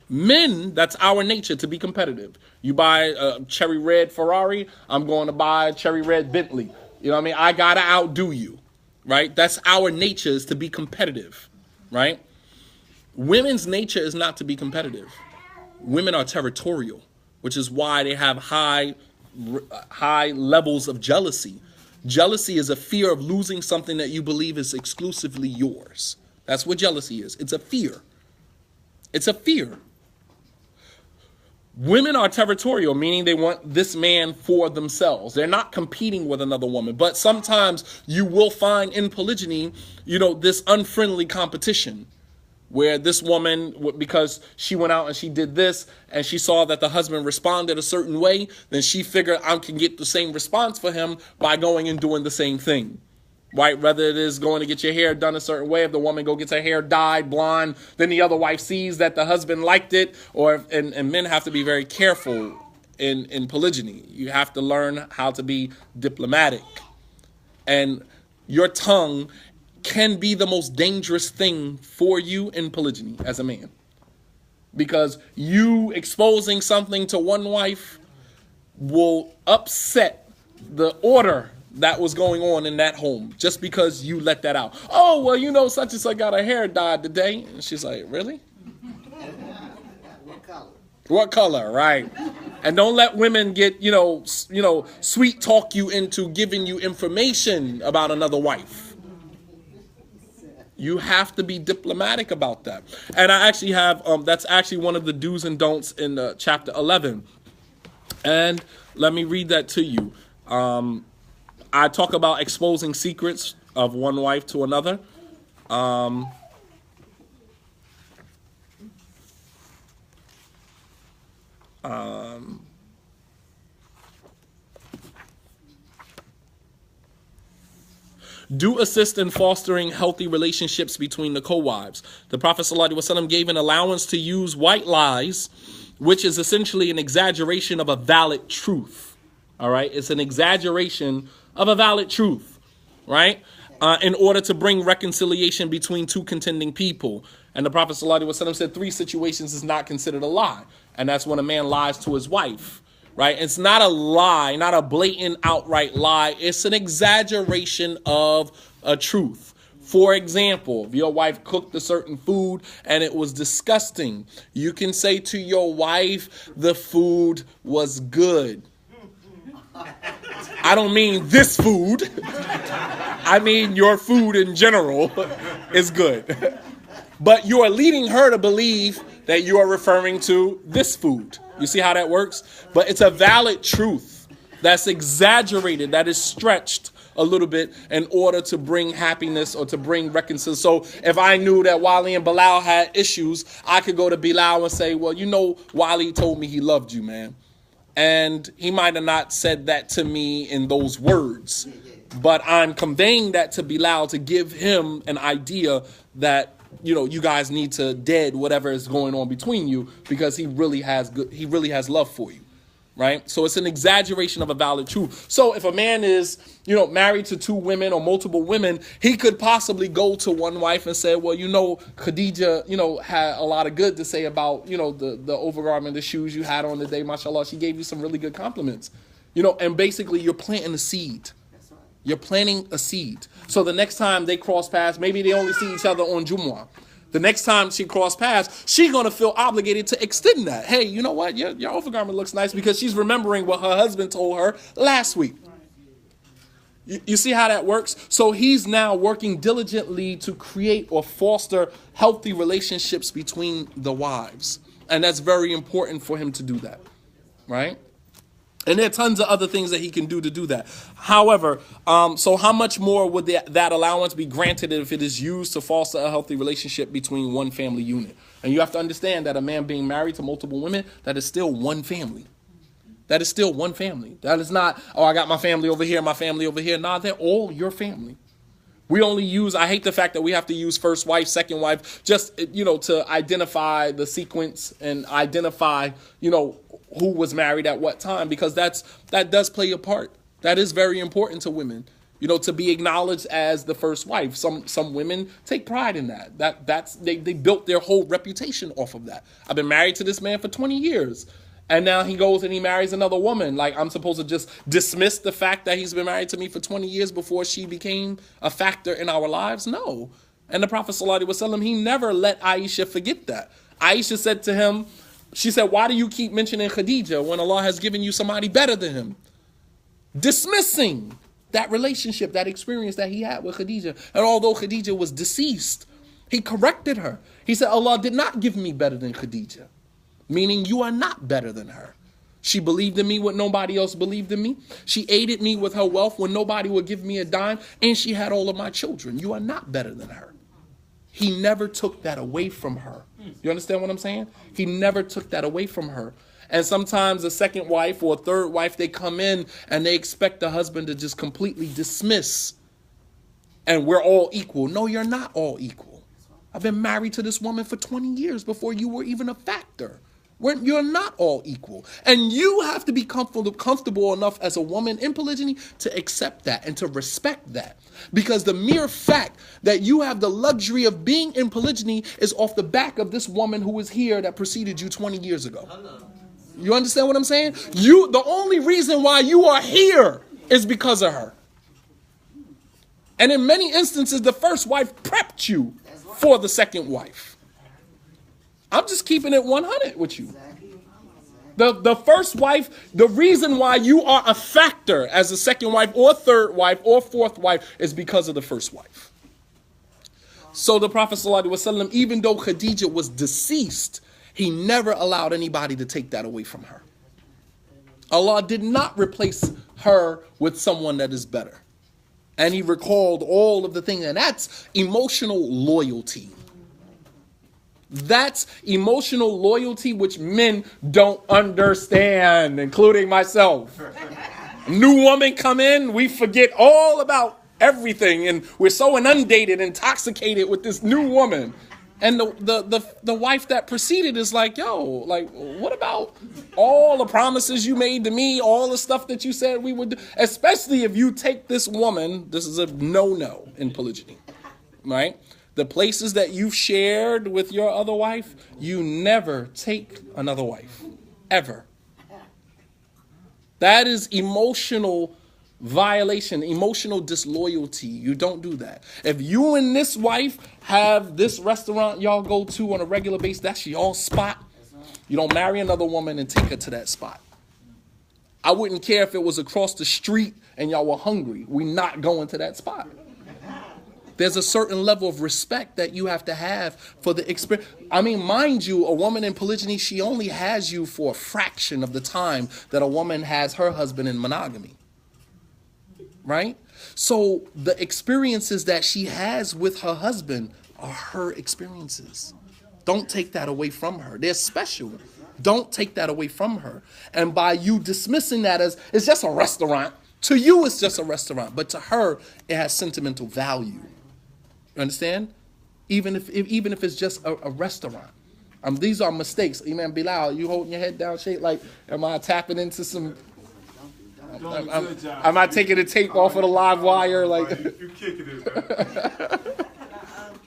Men, that's our nature, to be competitive. You buy a cherry red Ferrari, I'm going to buy a cherry red Bentley. You know what I mean? I gotta outdo you, right? That's our nature, is to be competitive, right? Women's nature is not to be competitive. Women are territorial, which is why they have high levels of jealousy. Jealousy is a fear of losing something that you believe is exclusively yours. That's what jealousy is. It's a fear. It's a fear. Women are territorial, meaning they want this man for themselves. They're not competing with another woman. But sometimes you will find in polygyny, this unfriendly competition where this woman, because she went out and she did this and she saw that the husband responded a certain way, then she figured I can get the same response for him by going and doing the same thing. Right? Whether it is going to get your hair done a certain way, if the woman gets her hair dyed blonde, then the other wife sees that the husband liked it, and men have to be very careful in polygyny. You have to learn how to be diplomatic. And your tongue can be the most dangerous thing for you in polygyny as a man. Because you exposing something to one wife will upset the order that was going on in that home just because you let that out. Oh, well, such and such got her hair dyed today. And she's like, really? What color? What color, right? And don't let women get, sweet talk you into giving you information about another wife. You have to be diplomatic about that. And I actually have, that's actually one of the do's and don'ts in chapter 11. And let me read that to you. I talk about exposing secrets of one wife to another. Do assist in fostering healthy relationships between the co-wives. The Prophet ﷺ gave an allowance to use white lies, which is essentially an exaggeration of a valid truth. All right? It's an exaggeration of a valid truth, right? In order to bring reconciliation between two contending people. And the Prophet ﷺ said 3 situations is not considered a lie. And that's when a man lies to his wife. Right? It's not a lie, not a blatant outright lie. It's an exaggeration of a truth. For example, if your wife cooked a certain food and it was disgusting, you can say to your wife, the food was good. I don't mean this food. I mean your food in general is good. But you are leading her to believe that you are referring to this food. You see how that works? But it's a valid truth that's exaggerated, that is stretched a little bit in order to bring happiness or to bring reconciliation. So if I knew that Wali and Bilal had issues, I could go to Bilal and say, well, Wali told me he loved you, man. And he might have not said that to me in those words. But I'm conveying that to Bilal to give him an idea that you guys need to dead whatever is going on between you because he really has love for you, right? So it's an exaggeration of a valid truth. So if a man is, married to 2 women or multiple women, he could possibly go to one wife and say, well, Khadija, had a lot of good to say about, the overgarment, the shoes you had on today, mashallah. She gave you some really good compliments, and basically you're planting a seed. That's right. You're planting a seed. So the next time they cross paths, maybe they only see each other on Jumu'ah. The next time she cross paths, she's going to feel obligated to extend that. Hey, you know what? Your overgarment looks nice, because she's remembering what her husband told her last week. You see how that works? So he's now working diligently to create or foster healthy relationships between the wives. And that's very important for him to do that, right? And there are tons of other things that he can do to do that. However, so how much more would that allowance be granted if it is used to foster a healthy relationship between one family unit? And you have to understand that a man being married to multiple women, that is still one family. That is still one family. That is not, oh, I got my family over here, my family over here. Nah, they're all your family. We only use, I hate the fact that we have to use first wife, second wife, just, to identify the sequence and identify, who was married at what time, because that does play a part. That is very important to women, to be acknowledged as the first wife. Some women take pride in that. They built their whole reputation off of that. I've been married to this man for 20 years. And now he goes and he marries another woman. Like, I'm supposed to just dismiss the fact that he's been married to me for 20 years before she became a factor in our lives? No. And the Prophet ﷺ, he never let Aisha forget that. Aisha said to him, she said, why do you keep mentioning Khadija when Allah has given you somebody better than him? Dismissing that relationship, that experience that he had with Khadija. And although Khadija was deceased, he corrected her. He said, Allah did not give me better than Khadija. Meaning you are not better than her. She believed in me when nobody else believed in me. She aided me with her wealth when nobody would give me a dime. And she had all of my children. You are not better than her. He never took that away from her. You understand what I'm saying? He never took that away from her. And sometimes a second wife or a third wife, they come in and they expect the husband to just completely dismiss. And we're all equal. No, you're not all equal. I've been married to this woman for 20 years before you were even a factor. You're not all equal. And you have to be comfortable enough as a woman in polygyny to accept that and to respect that. Because the mere fact that you have the luxury of being in polygyny is off the back of this woman who was here that preceded you 20 years ago. You understand what I'm saying? The only reason why you are here is because of her. And in many instances, the first wife prepped you for the second wife. I'm just keeping it 100 with you. The first wife, the reason why you are a factor as a second wife or third wife or fourth wife is because of the first wife. So the Prophet ﷺ, even though Khadija was deceased, he never allowed anybody to take that away from her. Allah did not replace her with someone that is better. And he recalled all of the things, and that's emotional loyalty. That's emotional loyalty which men don't understand, including myself. New woman come in, we forget all about everything, and we're so inundated, intoxicated with this new woman. And the wife that preceded is like, yo, like, what about all the promises you made to me, all the stuff that you said we would do? Especially if you take this woman, this is a no-no in polygyny, right? The places that you've shared with your other wife, you never take another wife, ever. That is emotional violation, emotional disloyalty. You don't do that. If you and this wife have this restaurant y'all go to on a regular basis, that's y'all spot. You don't marry another woman and take her to that spot. I wouldn't care if it was across the street and y'all were hungry. We're not going to that spot. There's a certain level of respect that you have to have for the experience. I mean, mind you, a woman in polygyny, she only has you for a fraction of the time that a woman has her husband in monogamy. Right? So the experiences that she has with her husband are her experiences. Don't take that away from her. They're special. Don't take that away from her. And by you dismissing that as, it's just a restaurant. To you, it's just a restaurant. But to her, it has sentimental value. You understand? Even if it's just a restaurant. These are mistakes. Imam Bilal, you holding your head down, shake like, am I tapping into some... Am I taking the tape off of the live wire? Like, you kicking it. Can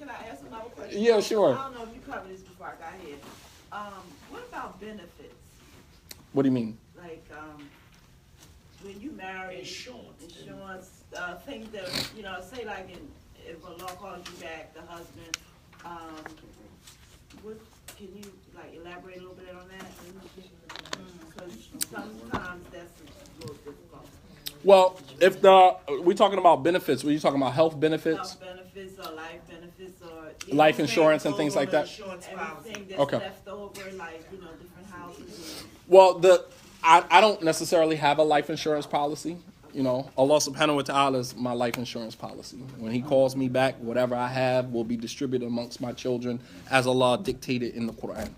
I ask another question? Yeah, sure. I don't know if you covered this before I got here. What about benefits? What do you mean? Like, when you marry, insurance, things that, say like if a law calls you back, the husband, what, can you like elaborate a little bit on that? Because sometimes that's a little difficult. Well, if we're talking about benefits, were you talking about health benefits? Health benefits or life benefits or Life insurance and things like that? Everything that's Okay. left over, like, different houses. Well, I don't necessarily have a life insurance policy. Allah subhanahu wa ta'ala is my life insurance policy. When he calls me back, whatever I have will be distributed amongst my children as Allah dictated in the Quran.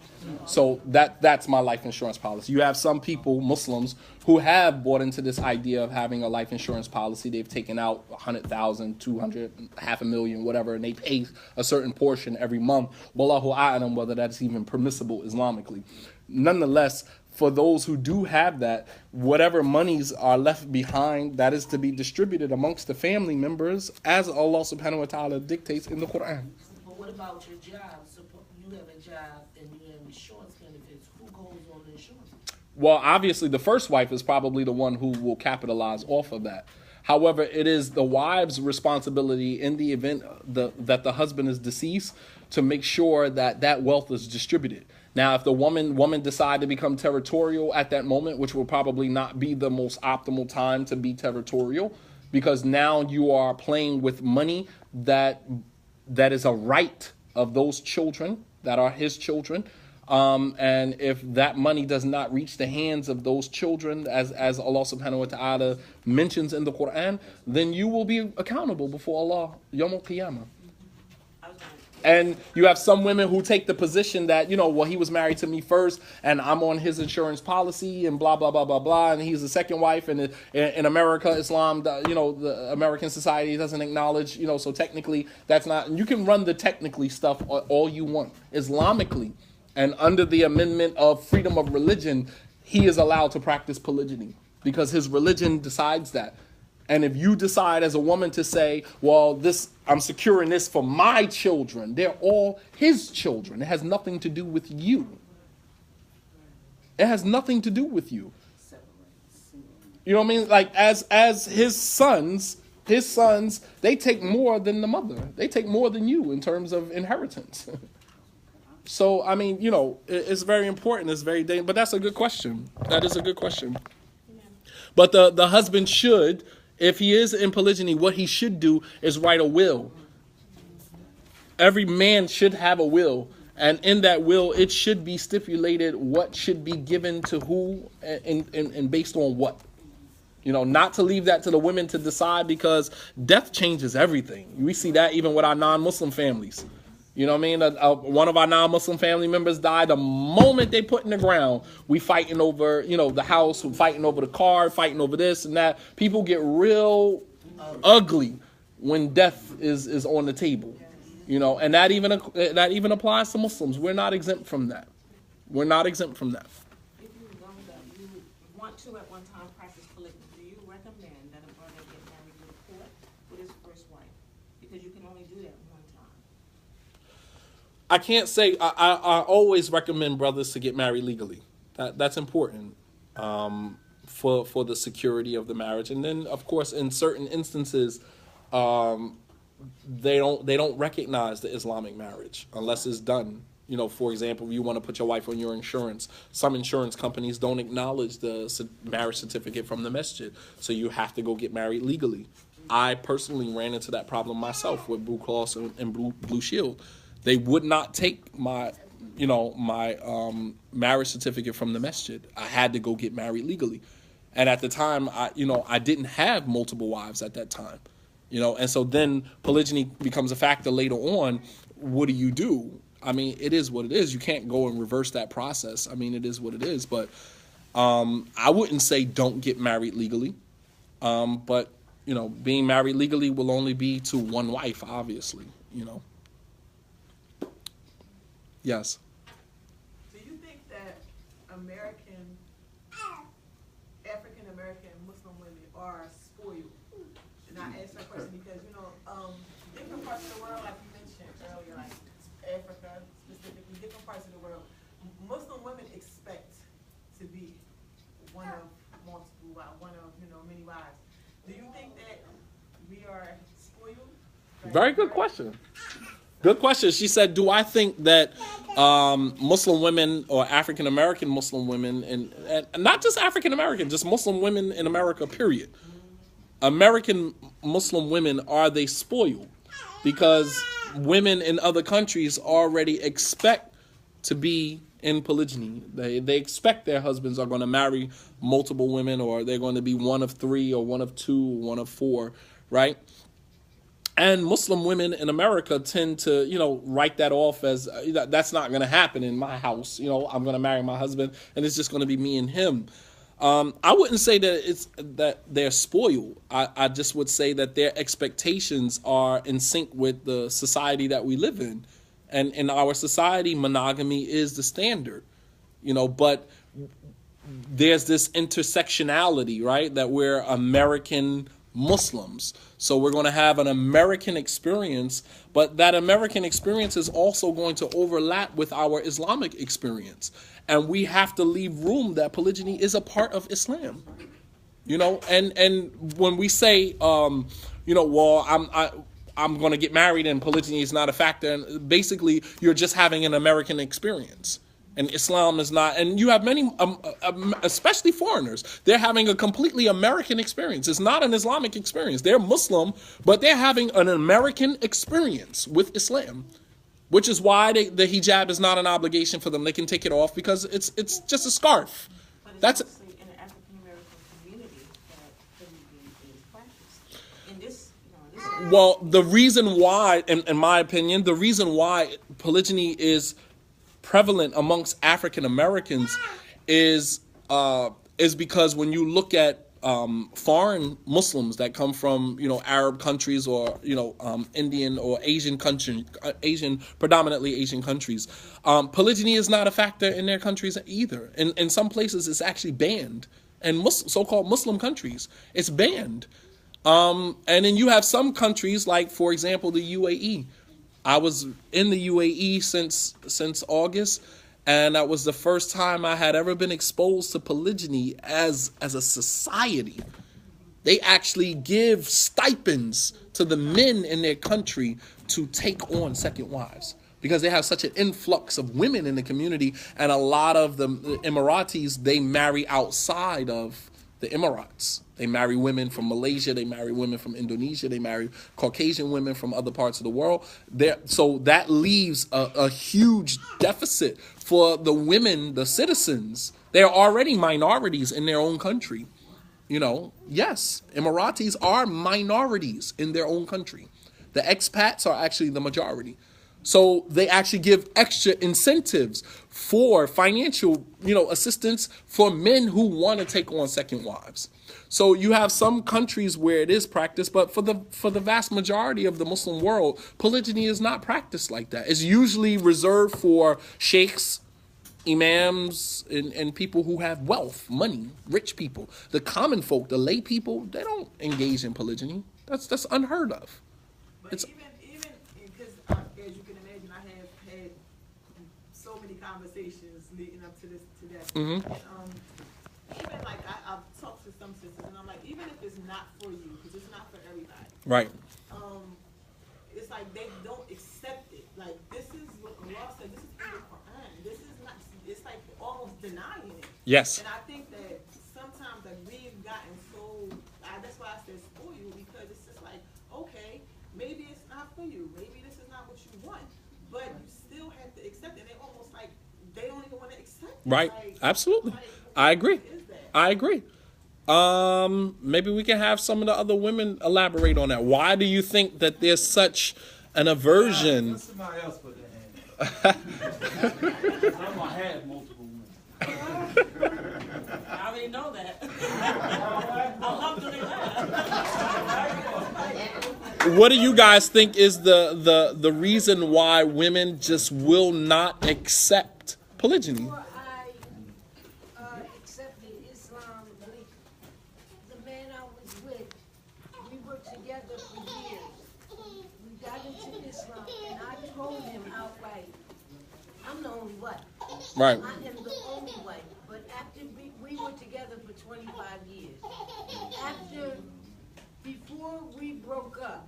So that's my life insurance policy. You have some people, Muslims, who have bought into this idea of having a life insurance policy. They've taken out 100,000, 200, $500,000, whatever, and they pay a certain portion every month. Wallahu a'lam whether that's even permissible Islamically. Nonetheless, for those who do have that, whatever monies are left behind, that is to be distributed amongst the family members as Allah subhanahu wa ta'ala dictates in the Quran. But what about your job? Suppose you have a job and you have insurance benefits. Who goes on the insurance? Well, obviously, the first wife is probably the one who will capitalize off of that. However, it is the wife's responsibility in the event that the husband is deceased to make sure that that wealth is distributed. Now, if the woman decide to become territorial at that moment, which will probably not be the most optimal time to be territorial, because now you are playing with money that is a right of those children that are his children. And if that money does not reach the hands of those children, as Allah subhanahu wa ta'ala mentions in the Quran, then you will be accountable before Allah Yawm al-Qiyamah. And you have some women who take the position that, well, he was married to me first and I'm on his insurance policy and blah, blah, blah, blah, blah. And he's the second wife. And in America, Islam, the American society doesn't acknowledge, so technically that's not, and you can run the technically stuff all you want. Islamically, and under the amendment of freedom of religion, he is allowed to practice polygyny because his religion decides that. And if you decide as a woman to say, well, I'm securing this for my children, they're all his children. It has nothing to do with you. It has nothing to do with you. You know what I mean? Like as his sons, they take more than the mother. They take more than you in terms of inheritance. So, I mean, it's very important. It's very dangerous. But that's a good question. That is a good question. But the husband should, if he is in polygyny, what he should do is write a will. Every man should have a will. And in that will, it should be stipulated what should be given to who and based on what. Not to leave that to the women to decide, because death changes everything. We see that even with our non-Muslim families. You know what I mean? One of our non-Muslim family members died. The moment they put in the ground, we fighting over, the house, fighting over the car, fighting over this and that. People get real ugly when death is on the table. And that even applies to Muslims. We're not exempt from that. We're not exempt from that. If you would want to at one time practice polygamy, do you recommend that a brother get married in court with his first wife? Because you can only do that one time. I can't say, I always recommend brothers to get married legally. That's important for the security of the marriage. And then, of course, in certain instances, they don't recognize the Islamic marriage unless it's done. For example, if you want to put your wife on your insurance, some insurance companies don't acknowledge the marriage certificate from the masjid. So you have to go get married legally. I personally ran into that problem myself with Blue Cross and Blue Shield. They would not take my marriage certificate from the masjid. I had to go get married legally. And at the time, I didn't have multiple wives at that time. And so then polygyny becomes a factor later on. What do you do? I mean, it is what it is. You can't go and reverse that process. I mean, it is what it is. But I wouldn't say don't get married legally. But, being married legally will only be to one wife, obviously, Yes. Do you think that African American Muslim women are spoiled? And I ask that question because, different parts of the world, like you mentioned earlier, like Africa specifically, different parts of the world, Muslim women expect to be one of multiple wives, one of, many wives. Do you think that are spoiled? Very good question. Good question. She said, do I think that Muslim women or African American Muslim women, and not just African American, just Muslim women in America, period. American Muslim women, are they spoiled? Because women in other countries already expect to be in polygyny. They expect their husbands are going to marry multiple women, or they're going to be one of three or one of two or one of four, right? And Muslim women in America tend to, write that off as that's not going to happen in my house. I'm going to marry my husband and it's just going to be me and him. I wouldn't say that they're spoiled. I just would say that their expectations are in sync with the society that we live in. And in our society, monogamy is the standard, but there's this intersectionality, right? That we're American Muslims. So we're going to have an American experience, but that American experience is also going to overlap with our Islamic experience. And we have to leave room that polygyny is a part of Islam. And when we say, I'm going to get married and polygyny is not a factor, and basically you're just having an American experience. And Islam is not, and you have many, especially foreigners, they're having a completely American experience. It's not an Islamic experience. They're Muslim, but they're having an American experience with Islam, which is why the hijab is not an obligation for them. They can take it off because it's just a scarf. But it's That's mostly in the African American community that polygyny is practiced. In this, well, the reason why, in my opinion, the reason why polygyny is prevalent amongst African Americans is because when you look at foreign Muslims that come from Arab countries or Indian or Asian predominantly Asian countries, polygyny is not a factor in their countries either. In some places it's actually banned. In so-called Muslim countries it's banned. And then you have some countries like, for example, the UAE. I was in the UAE since August, and that was the first time I had ever been exposed to polygyny as a society. They actually give stipends to the men in their country to take on second wives because they have such an influx of women in the community, and a lot of the Emiratis, they marry outside of the Emirates. They marry women from Malaysia, they marry women from Indonesia, they marry Caucasian women from other parts of the world. So that leaves a huge deficit for the women, the citizens. They're already minorities in their own country. Yes, Emiratis are minorities in their own country. The expats are actually the majority. So they actually give extra incentives for financial, assistance for men who want to take on second wives. So you have some countries where it is practiced, but for the vast majority of the Muslim world, polygyny is not practiced like that. It's usually reserved for sheikhs, imams, and people who have wealth, money, rich people. The common folk, the lay people, they don't engage in polygyny. That's unheard of. But It's even because as you can imagine, I have had so many conversations leading up to that. Mhm. Even like I've talked to some sisters, and I'm like, even if it's not for you, because it's not for everybody. right. It's like they don't accept it. Like this is what Allah said. This is in the Quran. This is not. It's like almost denying it. Yes. And I think that sometimes like we've gotten so. That's why I said spoiled, because it's just like, okay, maybe it's not for you. Maybe this is not what you want, but you still have to accept it. And they almost like they don't even want to accept it. Right. Like, Absolutely. like, I agree. what is that? I agree. Maybe we can have some of the other women elaborate on that. Why do you think that there's such an aversion? Let somebody else put their hand up. I'm gonna have multiple women. I already know that. Alhamdulillah. What do you guys think is the reason why women just will not accept polygyny? Before I accepted Islam, the man I was with, we were together for years. We got into Islam, and I told him outright, I'm the only wife. Right. I am the only wife. But after we were together for 25 years. After before we broke up,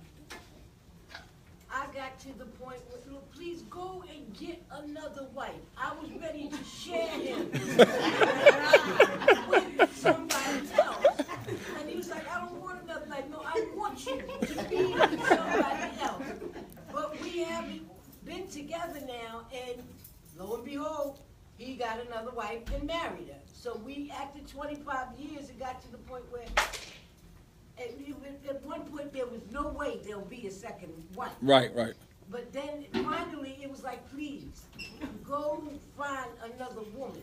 I got to the point where, look, please go and get another wife. I was ready to share him with somebody else. And he was like, I don't want another wife. No, I want you to be with somebody else. But we haven't been together now, and lo and behold, he got another wife and married her. So we, after 25 years, it got to the point where at one point there was no way there'll be a second wife. Right, right. But then finally it was like, please, go find another woman.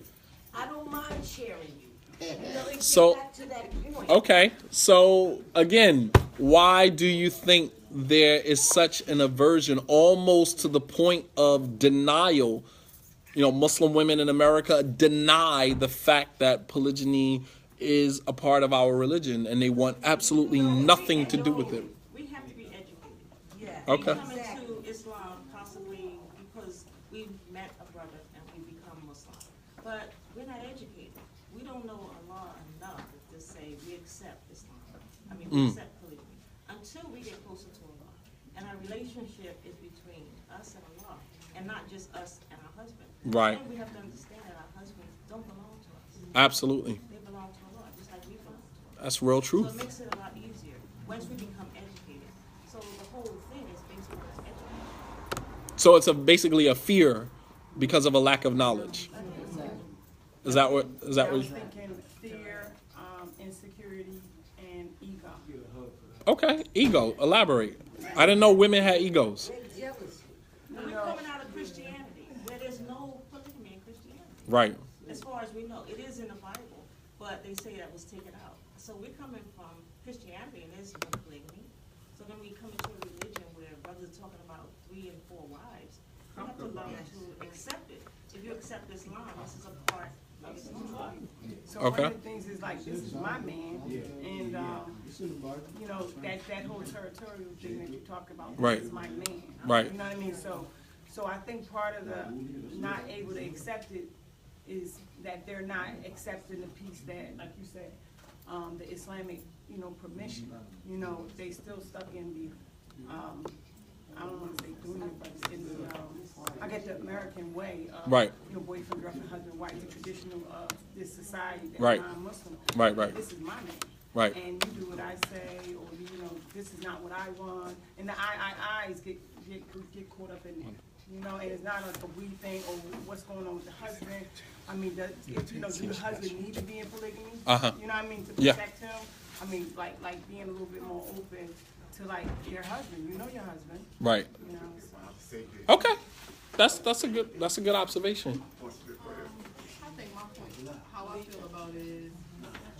I don't mind sharing you. You know, it So, got to that point. okay. So, again, why do you think there is such an aversion, almost to the point of denial? You know, Muslim women in America deny the fact that polygyny is a part of our religion, and they want absolutely nothing to do with it. We have to be educated. Yeah. Okay. We come into Islam possibly because we met a brother and we become Muslim. But we're not educated. We don't know Allah enough to say we accept Islam. I mean, we accept polygamy. Until we get closer to Allah. And our relationship is between us and Allah, and not just us and our husband. Right. And we have to understand that our husbands don't belong to us. Absolutely. They belong to Allah, just like we belong to Allah. That's real So truth. it makes it a lot easier once we become educated. So the whole thing is based on us educating. So it's basically a fear because of a lack of knowledge. Is that what? Is that I what? was thinking fear, insecurity, and ego. Okay, ego. Elaborate. I didn't know women had egos. We're coming out of Christianity, where there's no polygamy in Christianity. Right. As far as we know, it is in the Bible, but they say that was taken out. So we're coming from Christianity, and there's no polygamy. So then we come into a religion where brothers are talking about 3 and 4 wives. You have to learn to accept it. If you accept Islam, this is a part of Islam. So Okay. one of the things is like, this is my man, and you know, that whole territorial thing that you talk about, Right. this is my man. Right. You know what I mean? So I think part of the not able to accept it is that they're not accepting the piece that, like you said, the Islamic, you know, permission. You know, they still stuck in the, I don't want to say dunya, but it's in the, I get the American way of, Right. you know, boyfriend, girlfriend, husband, wife, the traditional of this society that's Right. non-Muslim. Right, right. This is my man. Right. And you do what I say, or you know, this is not what I want. And the I's get caught up in it. You know, and it's not like a we thing or what's going on with the husband. I mean, you know, do the husband need to be in polygamy? Uh-huh. You know what I mean? To Yeah. protect him. I mean, like being a little bit more open to like your husband. You know your husband. Right. You know, so. Okay. That's a good observation. I think my point, how I feel about it is,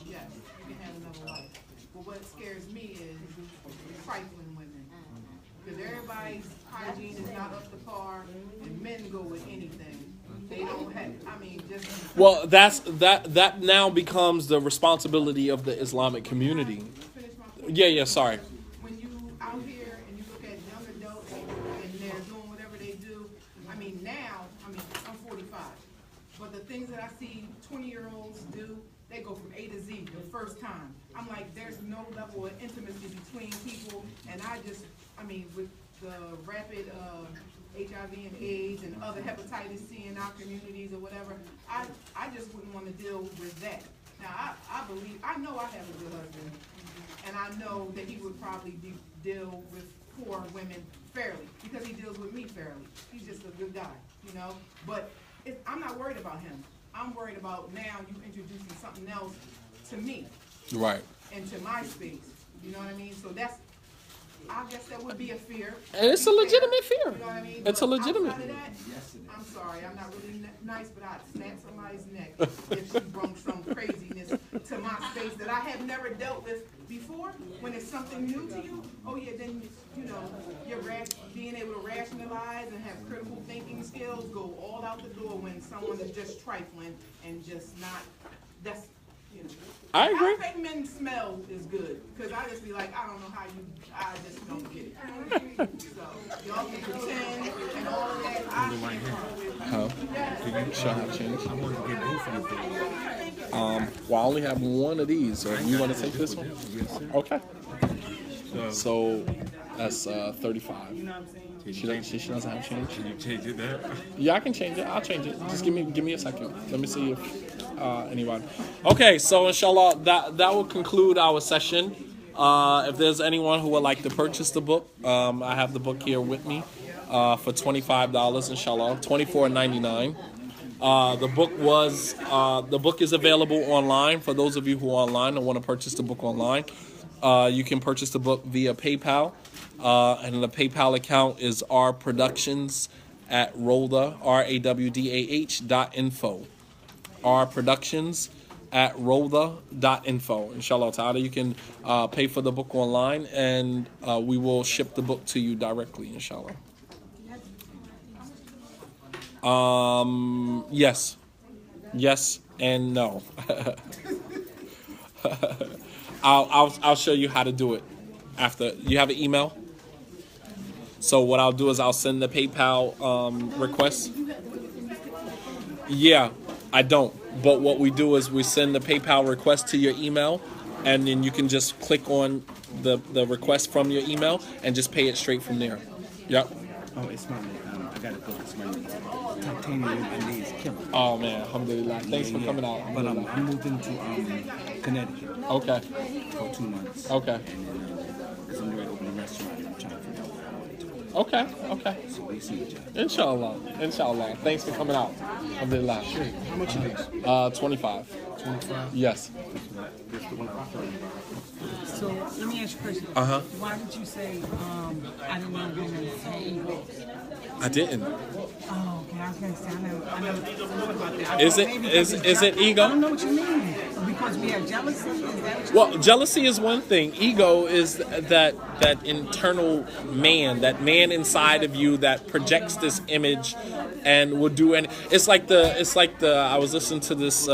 yes, you can have another wife. But what scares me is trifling women. Because everybody's hygiene is not up to par, and men go with anything. They don't have, I mean, just... Well, that now becomes the responsibility of the Islamic community. Finish my point. Yeah, sorry. When you out here and you look at young adults and they're doing whatever they do, I mean, now, I'm 45, but the things that I see 20-year-olds do, they go from A to Z the first time. I'm like, there's no level of intimacy between people, and with the rapid HIV and AIDS and other hepatitis C in our communities or whatever, I just wouldn't want to deal with that. Now, I know I have a good husband, and I know that he would probably deal with poor women fairly, because he deals with me fairly. He's just a good guy, you know? But I'm not worried about him. I'm worried about now you introducing something else to me Right. and to my space, you know what I mean? So I guess that would be a fear. And it's a legitimate fear. You know what I mean? It's a But legitimate outside of that, I'm sorry, I'm not really nice, but I'd snap somebody's neck if she brought some craziness to my space that I have never dealt with before. When it's something new to you, oh yeah, then you know, you're being able to rationalize and have critical thinking skills go all out the door when someone is just trifling and just not. That's, you know. I agree. I think men's smell is good, because I just be like, I don't know how I just don't get it. So, y'all can pretend and all of that. I can't with How? Did you show how to change? I want to get both of them. Well, I only have one of these, so you want to take this one? Yes, sir. Okay. So that's 35. She doesn't have change. Can you change it there? Yeah, I can change it. I'll change it. Just give me a second. Let me see if anybody. Okay, so inshallah, that will conclude our session. If there's anyone who would like to purchase the book, I have the book here with me for $25, inshallah, $24.99. The book is available online for those of you who are online and want to purchase the book online. You can purchase the book via PayPal, and the PayPal account is rproductions@rawdah, RAWDAH.info. rproductions@rawdah.info. Inshallah ta'ala, you can pay for the book online, and we will ship the book to you directly, inshallah. Yes and no. I'll show you how to do it after. You have an email? So what I'll do is I'll send the PayPal request. Yeah, I don't. But what we do is we send the PayPal request to your email, and then you can just click on the request from your email and just pay it straight from there. Yep. Oh, it's my I got a book. It's my titanium and these killer. Oh man, alhamdulillah. Thanks for coming out. But I'm moving to Connecticut. Okay. For 2 months. Okay. And then because I'm ready to open a restaurant, I'm trying to figure out how to do it. Okay. So we see each other. Inshallah. Thanks for coming out. Alhamdulillah. Sure. How much is this? 25. 25? Yes. That's the one I was talking about. So let me ask you a question. Why did you say I didn't want women to have ego? I didn't. Oh, okay. I was gonna say I never thought about that. Is it ego? I don't know what you mean. Because we have jealousy. Is that what you Well, jealousy is one thing. Ego is that internal man, that man inside of you that projects this image and will do any. It's like the. I was listening to this.